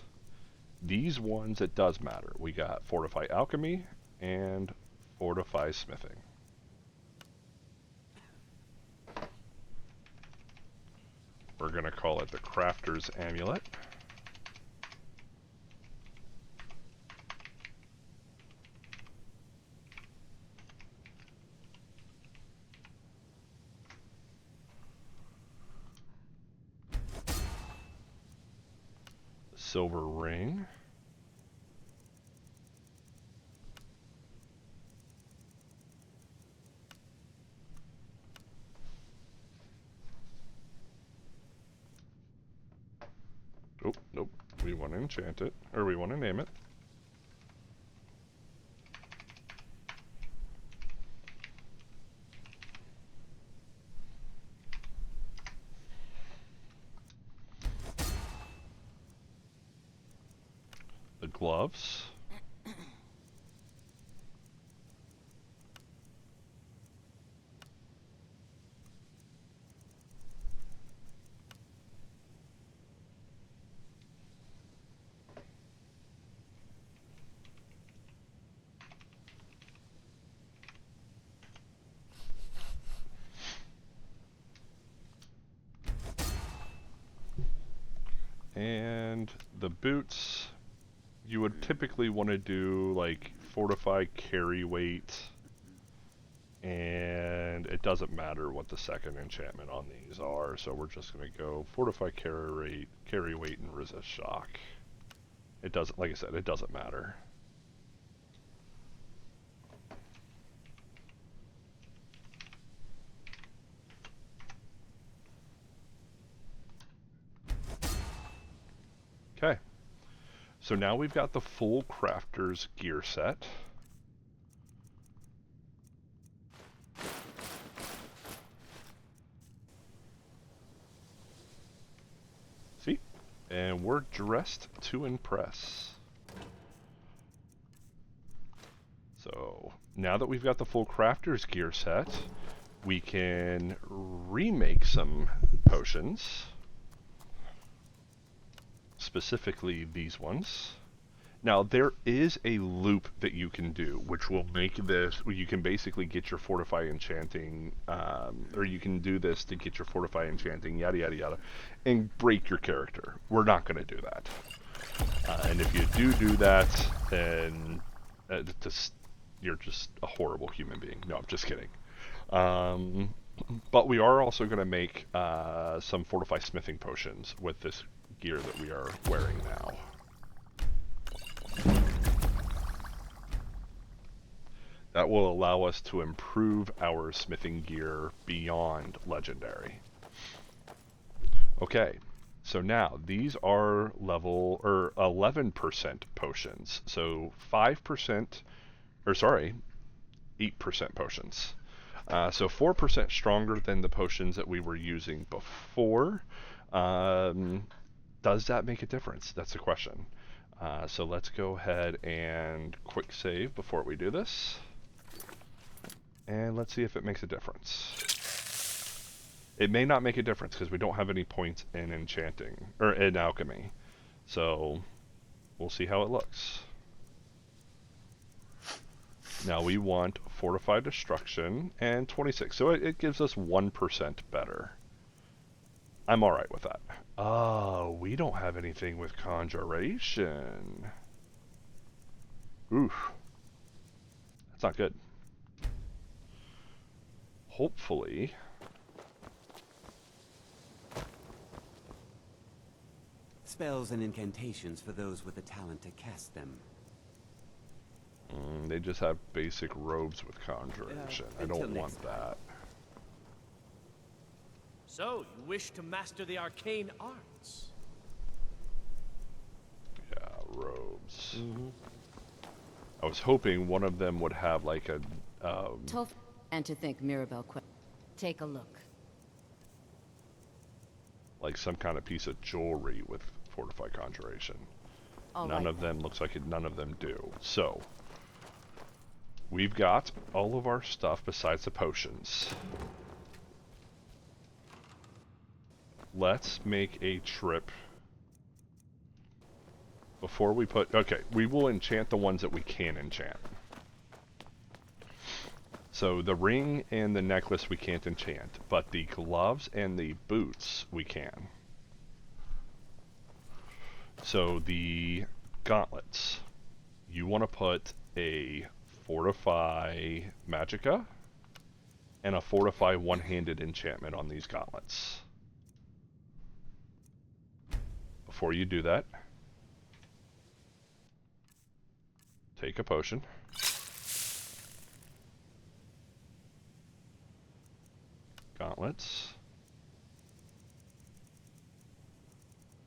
These ones, it does matter. We got Fortify Alchemy and Fortify Smithing. We're going to call it the Crafter's Amulet. Silver ring. Oh, nope. We want to enchant it, or we want to name it. The gloves. And the boots, you would typically want to do like fortify carry weight, and it doesn't matter what the second enchantment on these are, so we're just going to go fortify carry weight and resist shock. It doesn't, like I said, it doesn't matter. Okay, so now we've got the full crafter's gear set. See? And we're dressed to impress. So now that we've got the full crafter's gear set, we can remake some potions. Specifically these ones. Now there is a loop that you can do, which will make this, you can basically get your Fortify Enchanting, or you can do this to get your Fortify Enchanting, yada yada yada, and break your character. We're not going to do that. And if you do that, then you're just a horrible human being. No, I'm just kidding. But we are also going to make some Fortify Smithing potions with this gear that we are wearing now. That will allow us to improve our smithing gear beyond legendary. Okay, so now these are level, or 11% potions. So 5%, or sorry, 8% potions. So 4% stronger than the potions that we were using before. Does that make a difference? That's the question. So let's go ahead and quick save before we do this. And let's see if it makes a difference. It may not make a difference because we don't have any points in enchanting, or in alchemy. So we'll see how it looks. Now we want Fortified Destruction and 26. So it gives us 1% better. I'm alright with that. Oh, we don't have anything with Conjuration. Oof. That's not good. Hopefully... Spells and incantations for those with the talent to cast them. They just have basic robes with Conjuration. I don't want that. So, you wish to master the arcane arts? Yeah, robes. I was hoping one of them would have like a... And to think Mirabelle take a look. like some kind of piece of jewelry with Fortify Conjuration. None of them, looks like none of them do. So, we've got all of our stuff besides the potions. Let's make a trip before we put... Okay, we will enchant the ones that we can enchant. So the ring and the necklace we can't enchant, but the gloves and the boots we can. So the gauntlets, you want to put a Fortify Magicka and a Fortify one-handed enchantment on these gauntlets. Before you do that, take a potion. Gauntlets.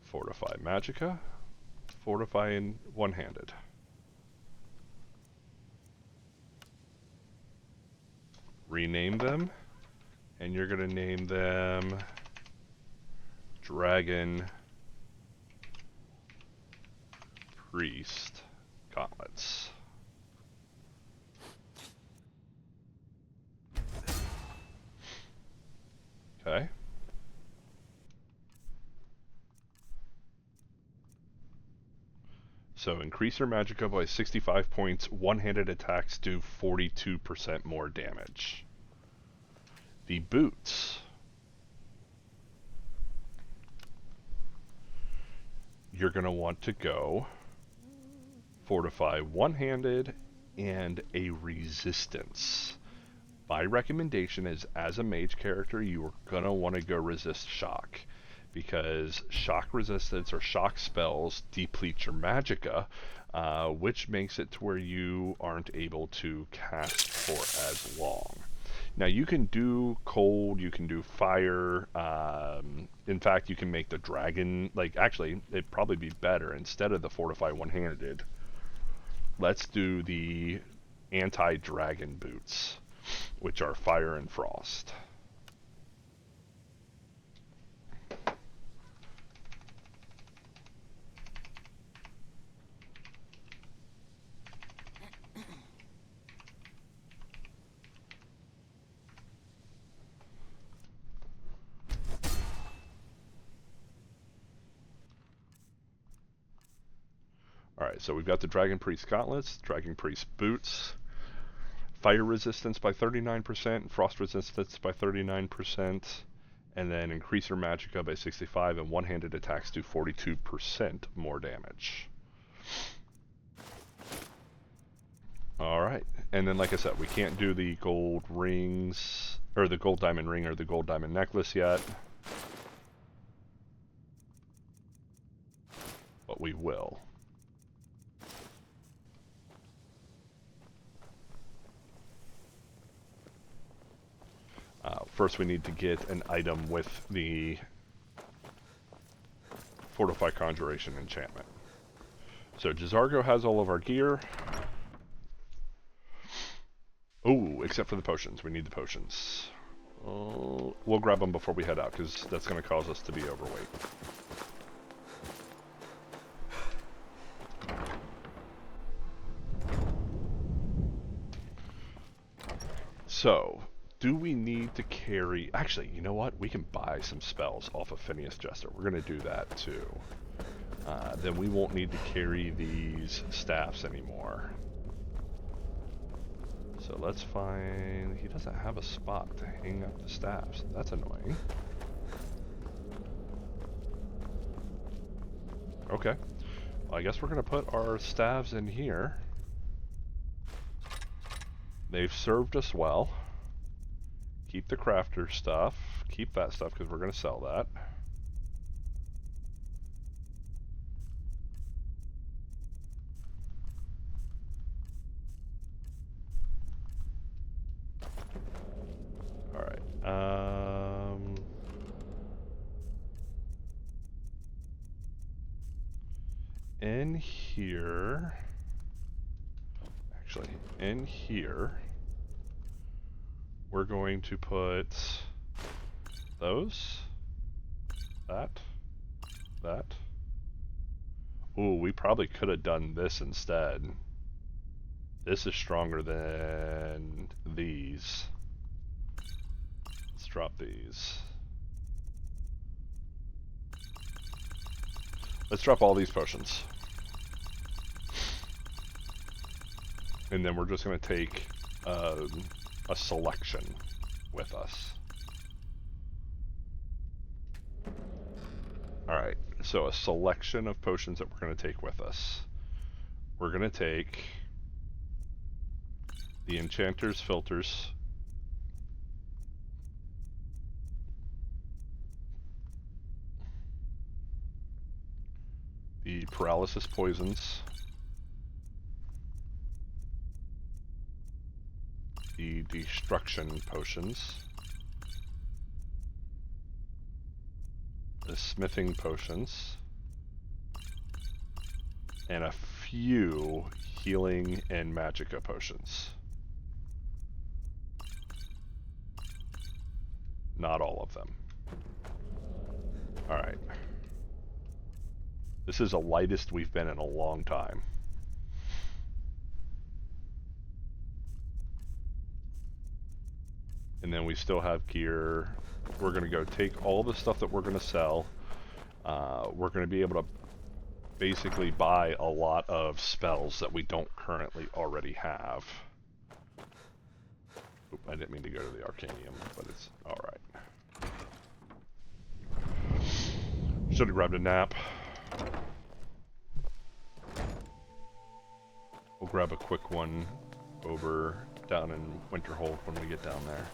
Fortify Magicka. Fortify in one-handed. Rename them, and you're going to name them Dragon Priest Gauntlets. Okay. So increase your magicka by 65 points. One-handed attacks do 42% more damage. The boots. You're going to want to go Fortify one-handed and a resistance. My recommendation is, as a mage character, you are going to want to go resist shock, because shock resistance or shock spells deplete your magicka, which makes it to where you aren't able to cast for as long. Now you can do cold, you can do fire, in fact you can make the dragon, like actually it'd probably be better, instead of the Fortify one-handed, let's do the anti-dragon boots, which are fire and frost. Alright, so we've got the Dragon Priest gauntlets, Dragon Priest boots, fire resistance by 39%, frost resistance by 39%, and then increase your magicka by 65, and one-handed attacks do 42% more damage. Alright, and then like I said, we can't do the gold rings, or the gold diamond ring or the gold diamond necklace yet. But we will. First we need to get an item with the Fortify Conjuration enchantment. So J'zargo has all of our gear. Oh, except for the potions. We need the potions. We'll grab them before we head out, because that's going to cause us to be overweight. So, do we need to carry... Actually, you know what? We can buy some spells off of Phineas Jester. We're going to do that too. Then we won't need to carry these staffs anymore. So let's find... He doesn't have a spot to hang up the staffs. That's annoying. Okay. Well, I guess we're going to put our staves in here. They've served us well. Keep the crafter stuff. Keep that stuff because we're going to sell that. Alright. In here... Actually, in here... We're going to put those, that. Ooh, we probably could have done this instead. This is stronger than these. Let's drop these. Let's drop all these potions. And then we're just going to take a selection with us. Alright, so a selection of potions that we're going to take with us. We're going to take the Enchanter's Filters, the Paralysis Poisons, the Destruction Potions, the Smithing Potions, and a few Healing and Magicka Potions. Not all of them. Alright. This is the lightest we've been in a long time. And then we still have gear. We're going to go take all the stuff that we're going to sell. We're going to be able to basically buy a lot of spells that we don't currently already have. Oop, I didn't mean to go to the Arcanium, but it's alright. Should have grabbed a nap. We'll grab a quick one over down in Winterhold when we get down there.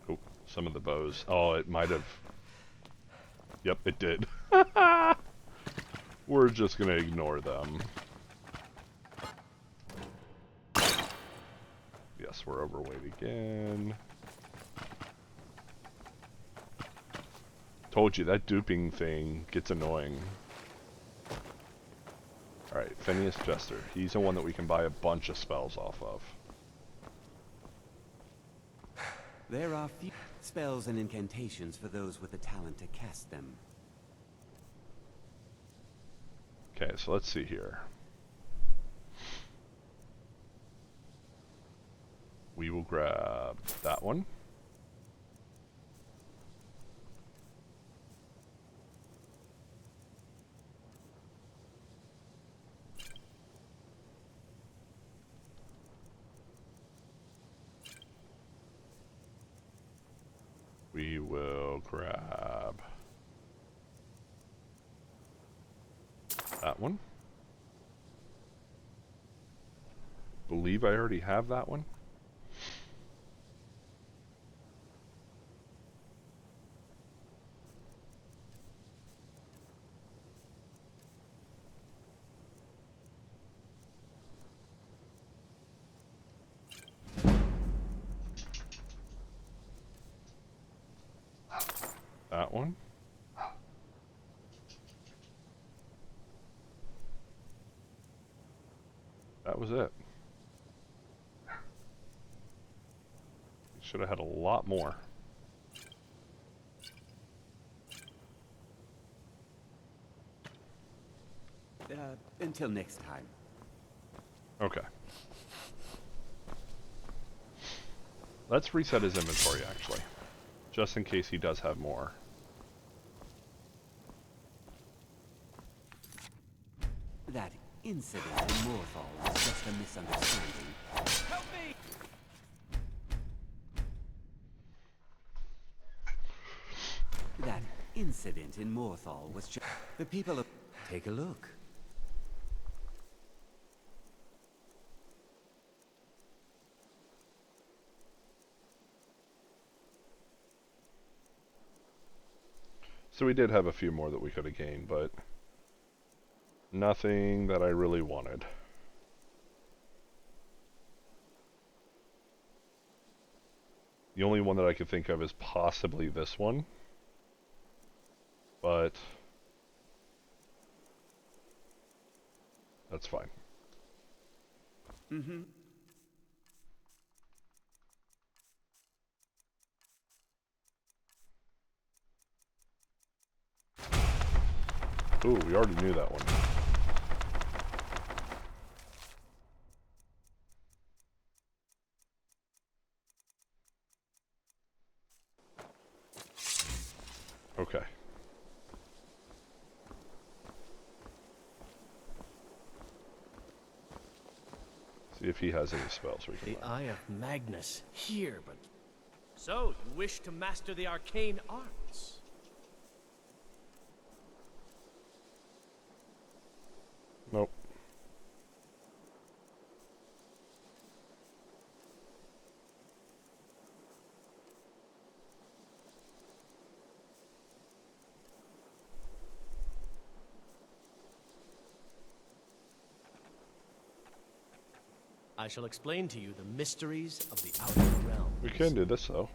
Oh, some of the bows. Oh, it might have. Yep, it did. We're just gonna ignore them. Yes, we're overweight again. Told you, that duping thing gets annoying. Alright, Phineas Jester. He's the one that we can buy a bunch of spells off of. There are few spells and incantations for those with the talent to cast them. Okay, so let's see here. We will grab that one. We will grab that one. Believe I already have that one. That one. That was it. Should have had a lot more. Until next time. Okay. Let's reset his inventory, actually. Just in case he does have more. That incident in Morthal was just a misunderstanding. Help me! That incident in Morthal was just... The people of... Take a look. So we did have a few more that we could have gained, but nothing that I really wanted. The only one that I could think of is possibly this one, but that's fine. Mm-hmm. Ooh, we already knew that one. Okay. See if he has any spells we can The learn. Eye of Magnus here, but... So, you wish to master the arcane arts? Nope. I shall explain to you the mysteries of the Outer Realms. We can do this, though.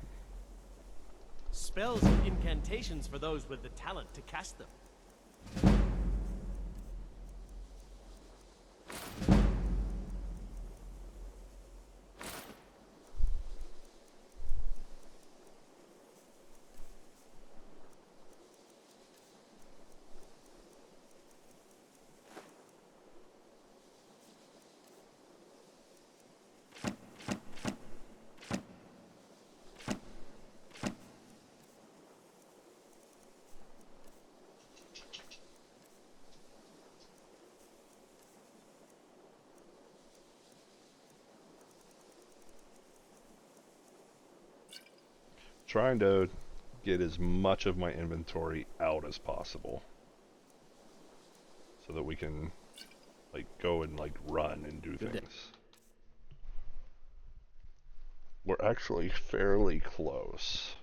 Spells and incantations for those with the talent to cast them. Trying to get as much of my inventory out as possible. So that we can, like, go and, like, run and do Good day. things. We're actually fairly close.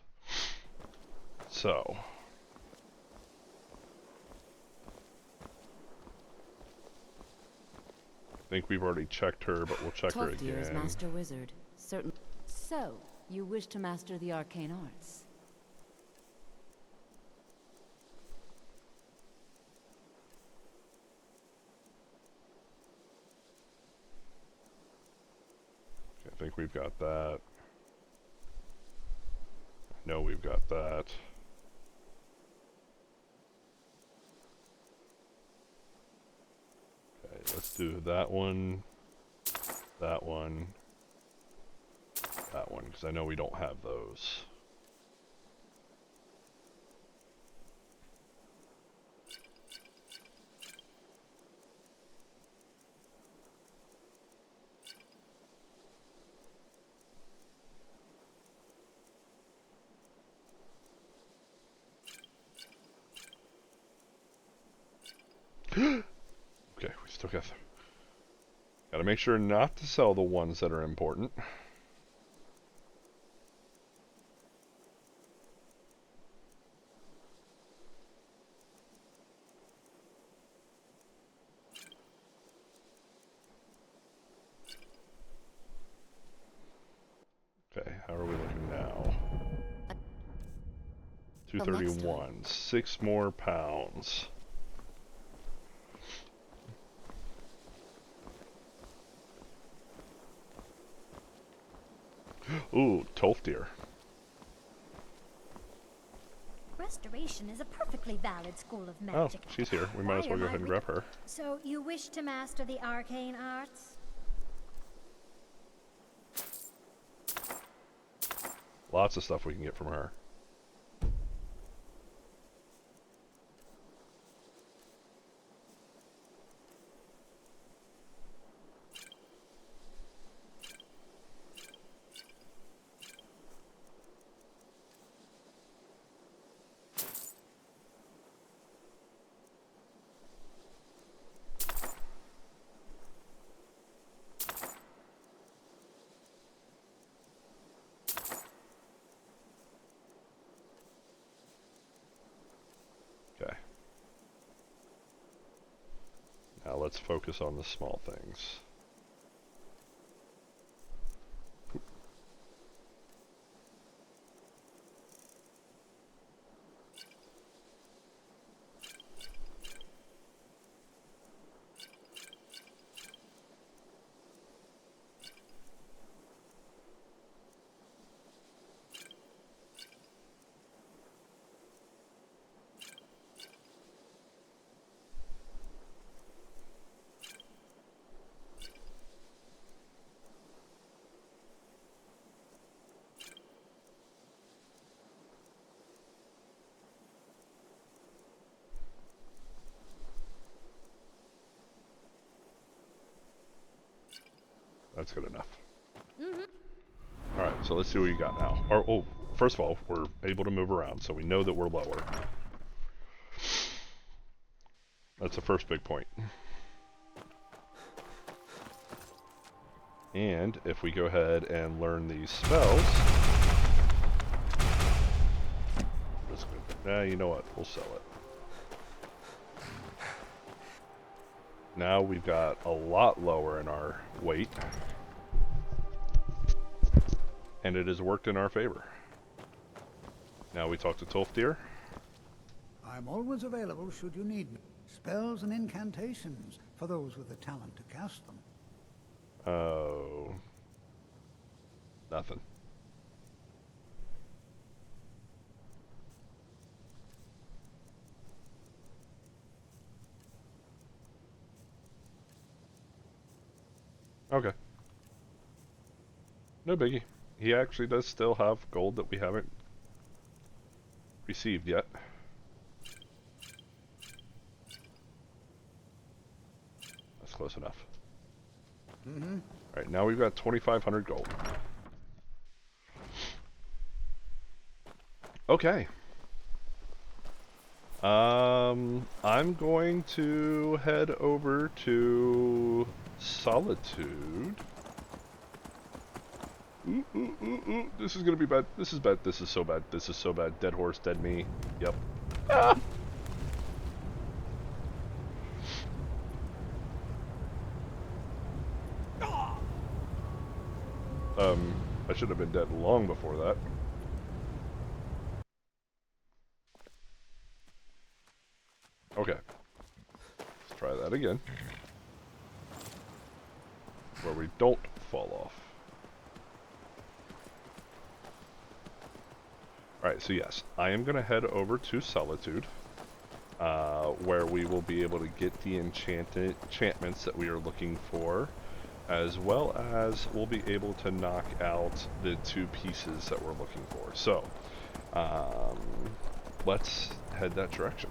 So... I think we've already checked her, but we'll check her Tolfdir is again. Master Wizard. Certain. So, you wish to master the arcane arts? I think we've got that. I know we've got that. Okay, let's do that one, that one, that one, because I know we don't have those. Okay, we still got... Gotta make sure not to sell the ones that are important. Okay, how are we looking now? Till next 231. 6 more pounds. Ooh, Tolfdir. Restoration is a perfectly valid school of Oh, magic. she's here. We might as Why well am go I ahead and re- grab her. So, you wish to master the arcane arts? Lots of stuff we can get from her. Okay. Now let's focus on the small things. That's good enough. Alright, so let's see what you got now. Oh, first of all, we're able to move around, so we know that we're lower. That's the first big point. And if we go ahead and learn these spells... you know what? We'll sell it. Now we've got a lot lower in our weight. And it has worked in our favor. Now we talk to Tolfdir. I'm always available should you need me. Spells and incantations for those with the talent to cast them. Oh. Nothing. Okay. No biggie. He actually does still have gold that we haven't received yet. That's close enough. Alright, now we've got 2,500 gold. Okay. I'm going to head over to Solitude. Ooh. This is gonna be bad. This is bad. This is so bad. This is so bad. Dead horse, dead me. Yep. Ah! I should have been dead long before that. Okay. Let's try that again. Where we don't fall off. Alright, so yes, I am going to head over to Solitude, where we will be able to get the enchantments that we are looking for, as well as we'll be able to knock out the 2 pieces that we're looking for. So, let's head that direction.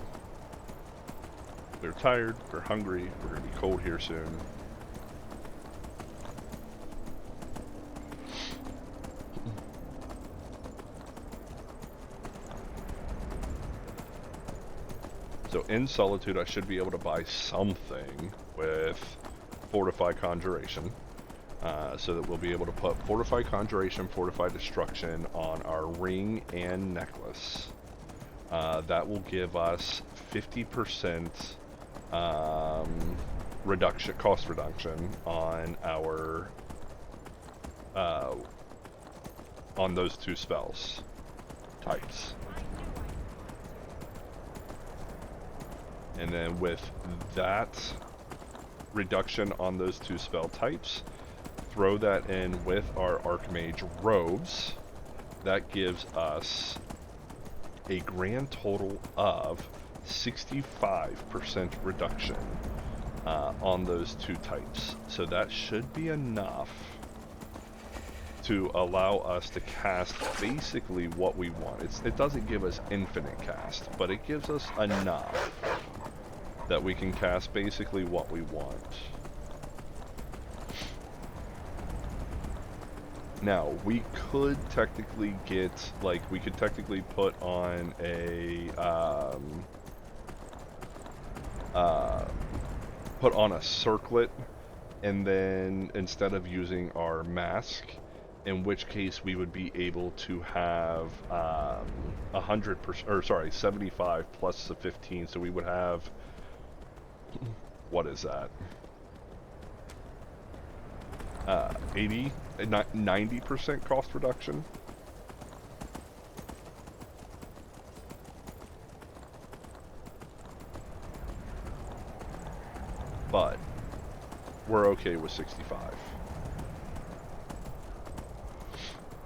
We're tired, we're hungry, we're going to be cold here soon. So in Solitude, I should be able to buy something with Fortify Conjuration, so that we'll be able to put Fortify Conjuration, Fortify Destruction on our ring and necklace. That will give us 50% cost reduction on our on those 2 spells types. And then with that reduction on those 2 spell types, throw that in with our Archmage robes. That gives us a grand total of 65% reduction on those 2 types. So that should be enough to allow us to cast basically what we want. It doesn't give us infinite cast, but it gives us enough that we can cast basically what we want. Now, we could technically get, like, we could technically put on a, circlet, and then instead of using our mask, in which case we would be able to have 100%, or sorry, 75 plus the 15, so we would have, what is that? 90% cost reduction. But we're okay with 65.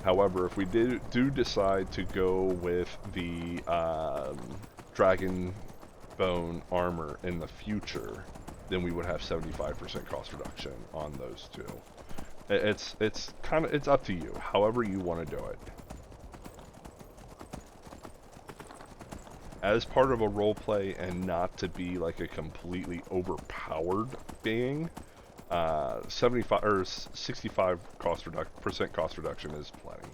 However, if we do decide to go with the dragon bone armor in the future, then we would have 75% cost reduction on those 2. It's up to you, however you want to do it. As part of a roleplay and not to be like a completely overpowered being, 75 or 65 percent cost reduction is plenty.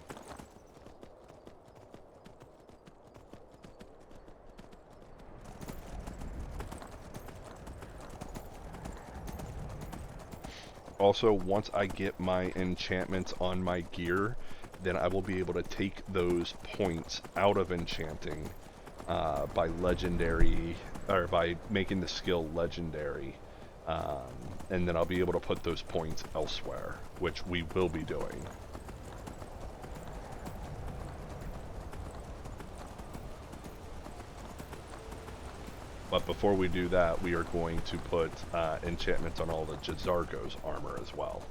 Also, once I get my enchantments on my gear, then I will be able to take those points out of enchanting by legendary, or by making the skill legendary, and then I'll be able to put those points elsewhere, which we will be doing. But before we do that, we are going to put enchantments on all the Jazargo's armor as well.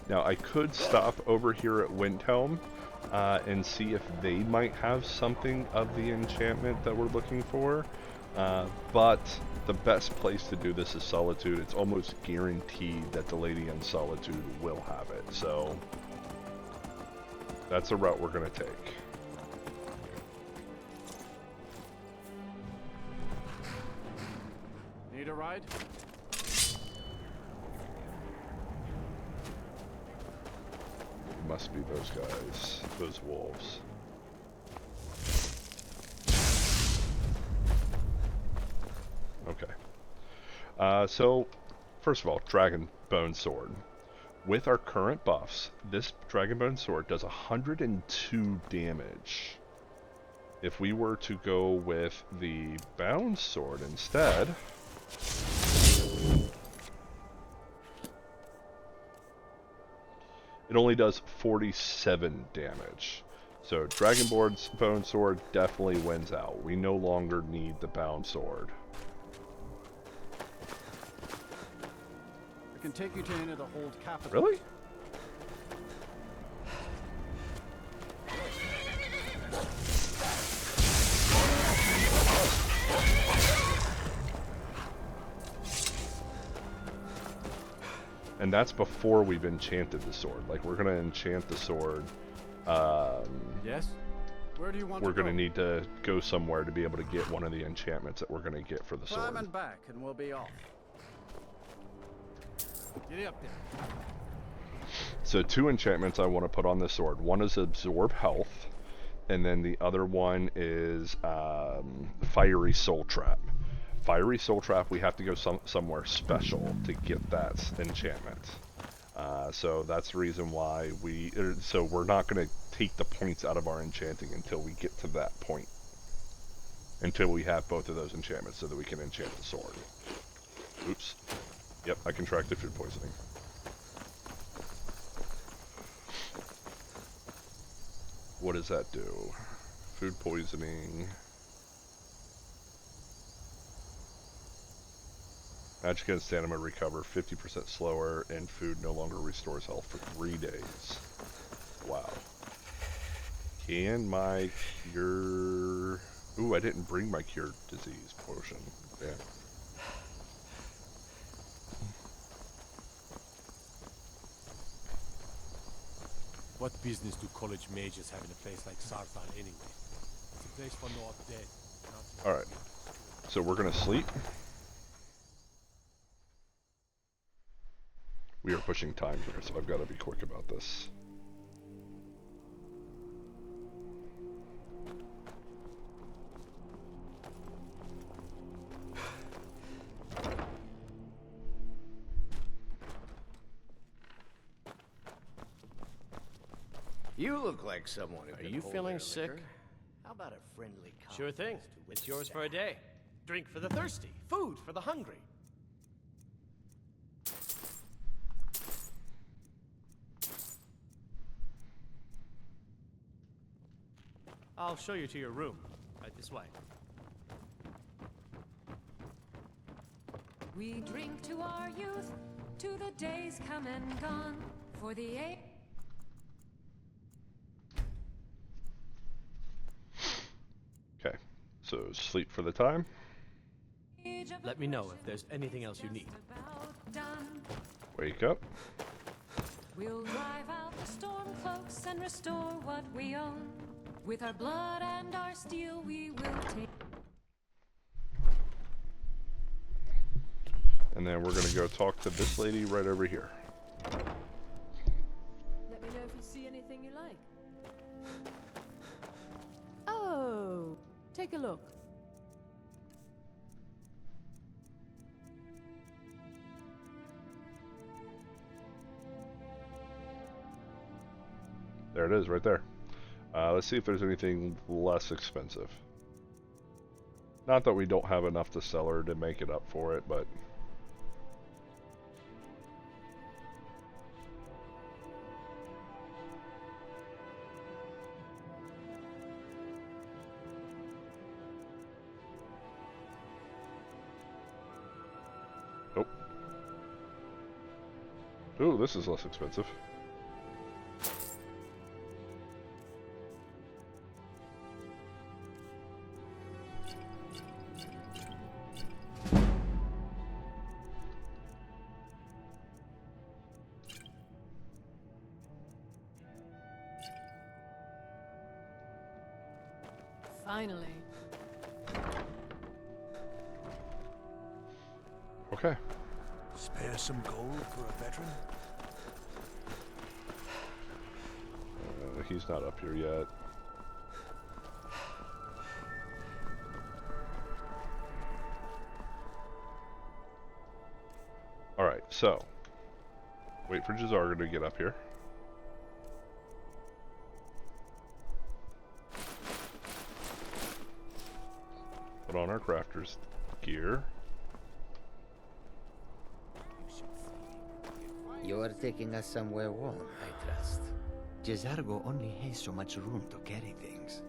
Now, I could stop over here at Windhelm and see if they might have something of the enchantment that we're looking for, but the best place to do this is Solitude. It's almost guaranteed that the Lady in Solitude will have it, so that's a route we're going to take. Need a ride? Must be those guys, those wolves. Okay. So, first of all, Dragon Bone Sword. With our current buffs, this Dragon Bone Sword does 102 damage. If we were to go with the Bound Sword instead, it only does 47 damage. So Bone Sword definitely wins out. We no longer need the Bound Sword. I can take you to any of the hold capital. Really? And that's before we've enchanted the sword. Like, we're gonna enchant the sword. Yes? Where do you want We're to go? gonna need to go somewhere to be able to get one of the enchantments that we're gonna get for the sword. Climb and back, and we'll be off. Get up there. So 2 enchantments I want to put on the sword. One is Absorb Health, and then the other one is Fiery Soul Trap. Fiery Soul Trap, we have to go somewhere special to get that enchantment. So that's the reason why so we're not going to take the points out of our enchanting until we get to that point. Until we have both of those enchantments so that we can enchant the sword. Oops. Yep, I contracted food poisoning. What does that do? Food poisoning. Magic and stamina recover 50% slower, and food no longer restores health for 3 days. Wow. Can my cure... Ooh, I didn't bring my cure disease potion. Yeah. What business do college majors have in a place like Sarthan anyway? It's a place for no dead. Alright. So we're gonna sleep. We are pushing time here, so I've got to be quick about this. You look like someone who Are could you hold feeling their sick? liquor. How about a friendly Sure thing. contest to It's witness yours that? for a day. Drink for the thirsty. Food for the hungry. I'll show you to your room. Right this way. We drink to our youth, to the days come and gone, For the Okay, so sleep for the time. Let me know if there's anything else you need. Wake up. We'll drive out the storm cloaks and restore what we own. With our blood and our steel, we will take. And then we're gonna go talk to this lady right over here. Let me know if you see anything you like. Oh, take a look. There it is, right there. Let's see if there's anything less expensive. Not that we don't have enough to sell her to make it up for it, but... Nope. Ooh, this is less expensive. Finally. Okay. Spare some gold for a veteran? He's not up here yet. Alright, so. Wait for Jazarga to get up here. Put on our crafter's gear. You are taking us somewhere warm, I trust. Jazargo only has so much room to carry things.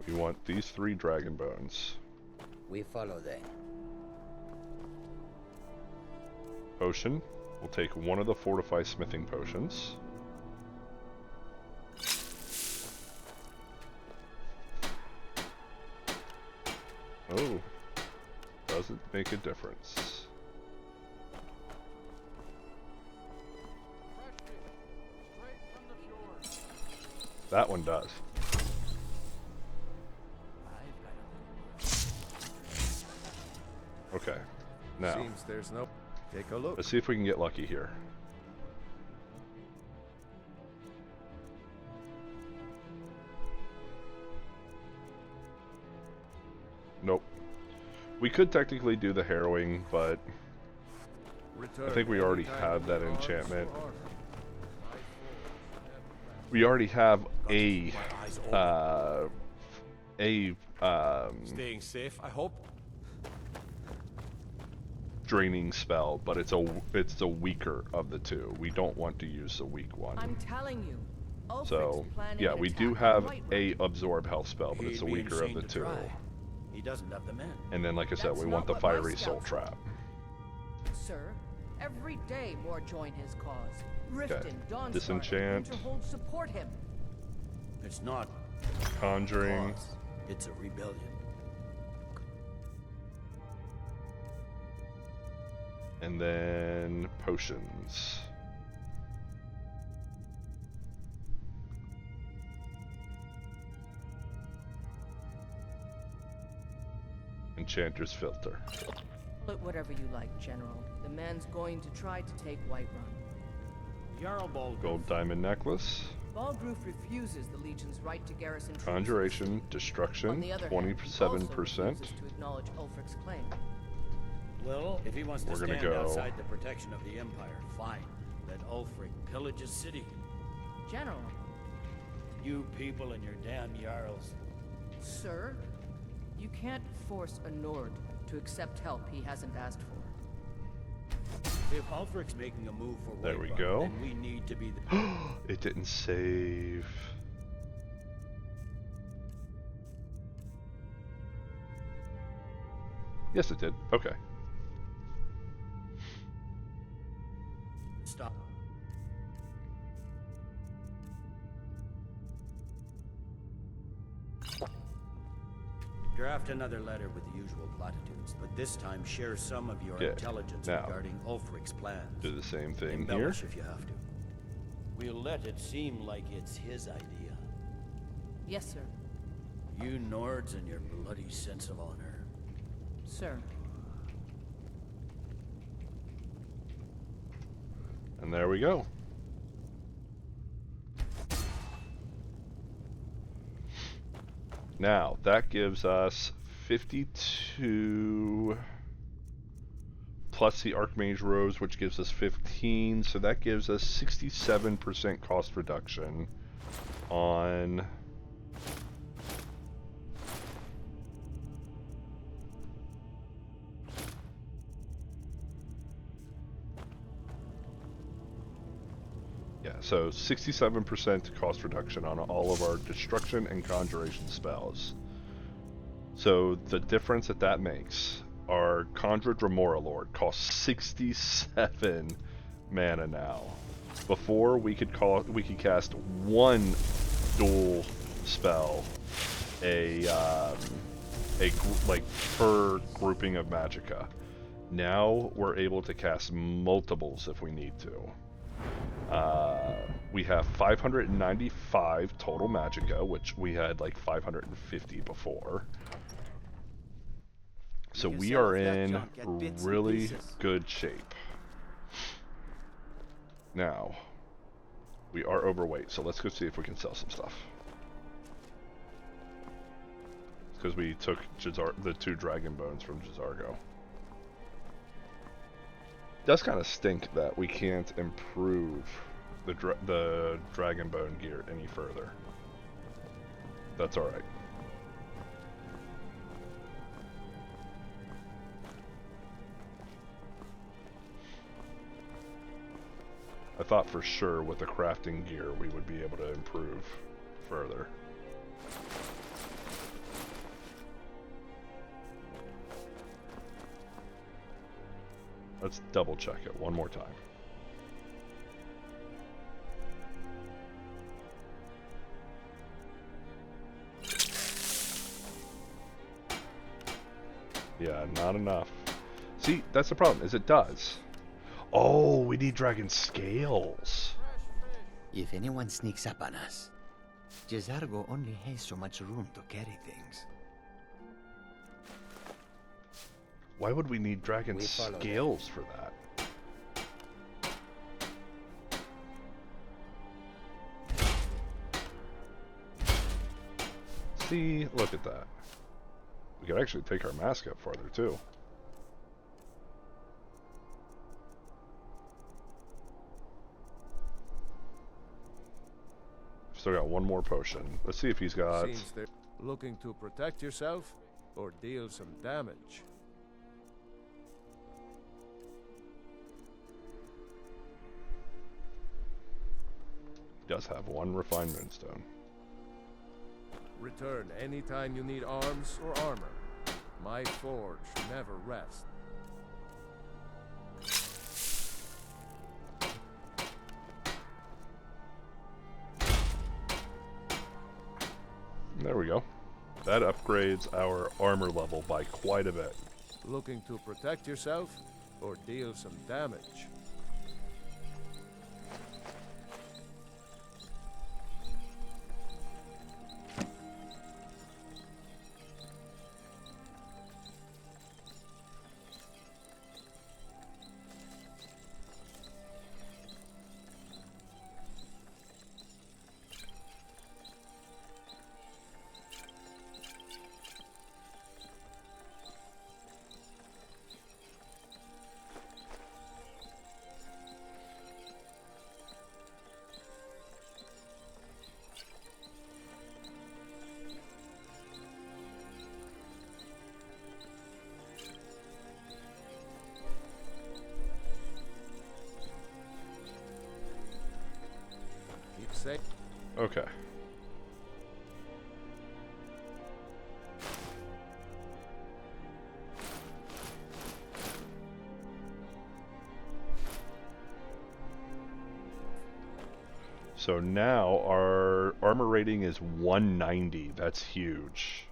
We want these 3 dragon bones. We follow them. Potion. We'll take one of the fortify smithing potions. Oh, doesn't make a difference. That one does. Okay, now Seems there's no. Take a look. let's see if we can get lucky here. Nope. We could technically do the harrowing, but I think we already have that enchantment. We already have a Staying safe, I hope. draining spell, but it's the weaker of the two. We don't want to use the weak one. I'm telling you. So yeah, we do have a absorb health spell, but it's the weaker of the two. He doesn't have the men. And then, like I said, we want the fiery soul trap. Sir, every day more join his cause. Riften, Dawnstar, Disenchant. and Winterhold support him. It's not Conjuring. cause, it's a rebellion. And then potions. Enchanter's filter. But whatever you like, General. The man's going to try to take Whiterun. Jarl Balgruuf. Gold diamond necklace. Balgruuf refuses the Legion's right to garrison troops. Conjuration. On Destruction. the other hand, he also 27%. refuses to acknowledge Ulfric's claim. Well, if he wants to We're gonna stand go- outside the protection of the Empire, fine. Let Ulfric pillage his city. General, You people and your damn Jarls. sir, you can't force a Nord to accept help he hasn't asked for. If Ulfric's making a move for There we Whiterun, go. then we need to be the... It didn't save. Yes, it did. Okay. Just another letter with the usual platitudes, but this time share some of your Okay, intelligence now, regarding Ulfric's plans. do the same thing here. Embellish if you have to. We'll let it seem like it's his idea. Yes, sir. You Nords and your bloody sense of honor. Sir. And there we go. Now, that gives us 52 plus the Archmage Rose, which gives us 15, so that gives us 67% cost reduction on so 67% cost reduction on all of our destruction and conjuration spells. So the difference that makes, our Conjured Remora Lord costs 67 mana now. Before we could cast one dual spell per grouping of magicka. Now we're able to cast multiples if we need to. We have 595 total magicka, which we had like 550 before. So we are in really good shape. Now, we are overweight, so let's go see if we can sell some stuff. Because we took the 2 dragon bones from J'zargo. Does kind of stink that we can't improve the dragon bone gear any further. That's all right. I thought for sure with the crafting gear we would be able to improve further. Let's double check it one more time. Yeah, not enough. See, that's the problem, is it does. Oh, we need dragon scales. If anyone sneaks up on us, J'zargo only has so much room to carry things. Why would we need dragon scales for that? See, look at that. We could actually take our mask up farther too. Still got one more potion. Let's see if he's got... Seems they're looking to protect yourself or deal some damage. Does have one refined moonstone. Return anytime you need arms or armor. My forge never rests. There we go. That upgrades our armor level by quite a bit. Looking to protect yourself or deal some damage. Okay. So now our armor rating is 190. That's huge.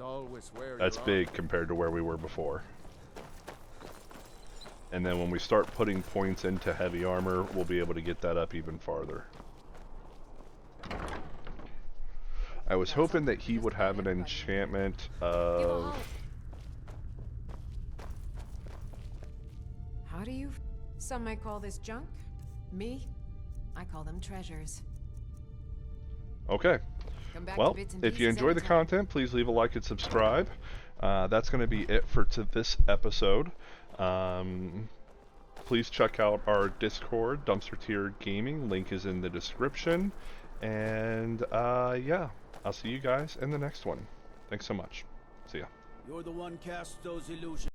Always wear That's your big compared to where we were before. And then when we start putting points into heavy armor, we'll be able to get that up even farther. I was hoping that he would have an enchantment of... How do you... Some might call this junk. Me, I call them treasures. Okay. Come back Well, to bits and if you pieces enjoy the anytime. content, please leave a like and subscribe. That's going to be it for this episode. Please check out our Discord, Dumpster Tier Gaming. Link is in the description. And yeah, I'll see you guys in the next one. Thanks so much. See ya. You're the one cast those illusions.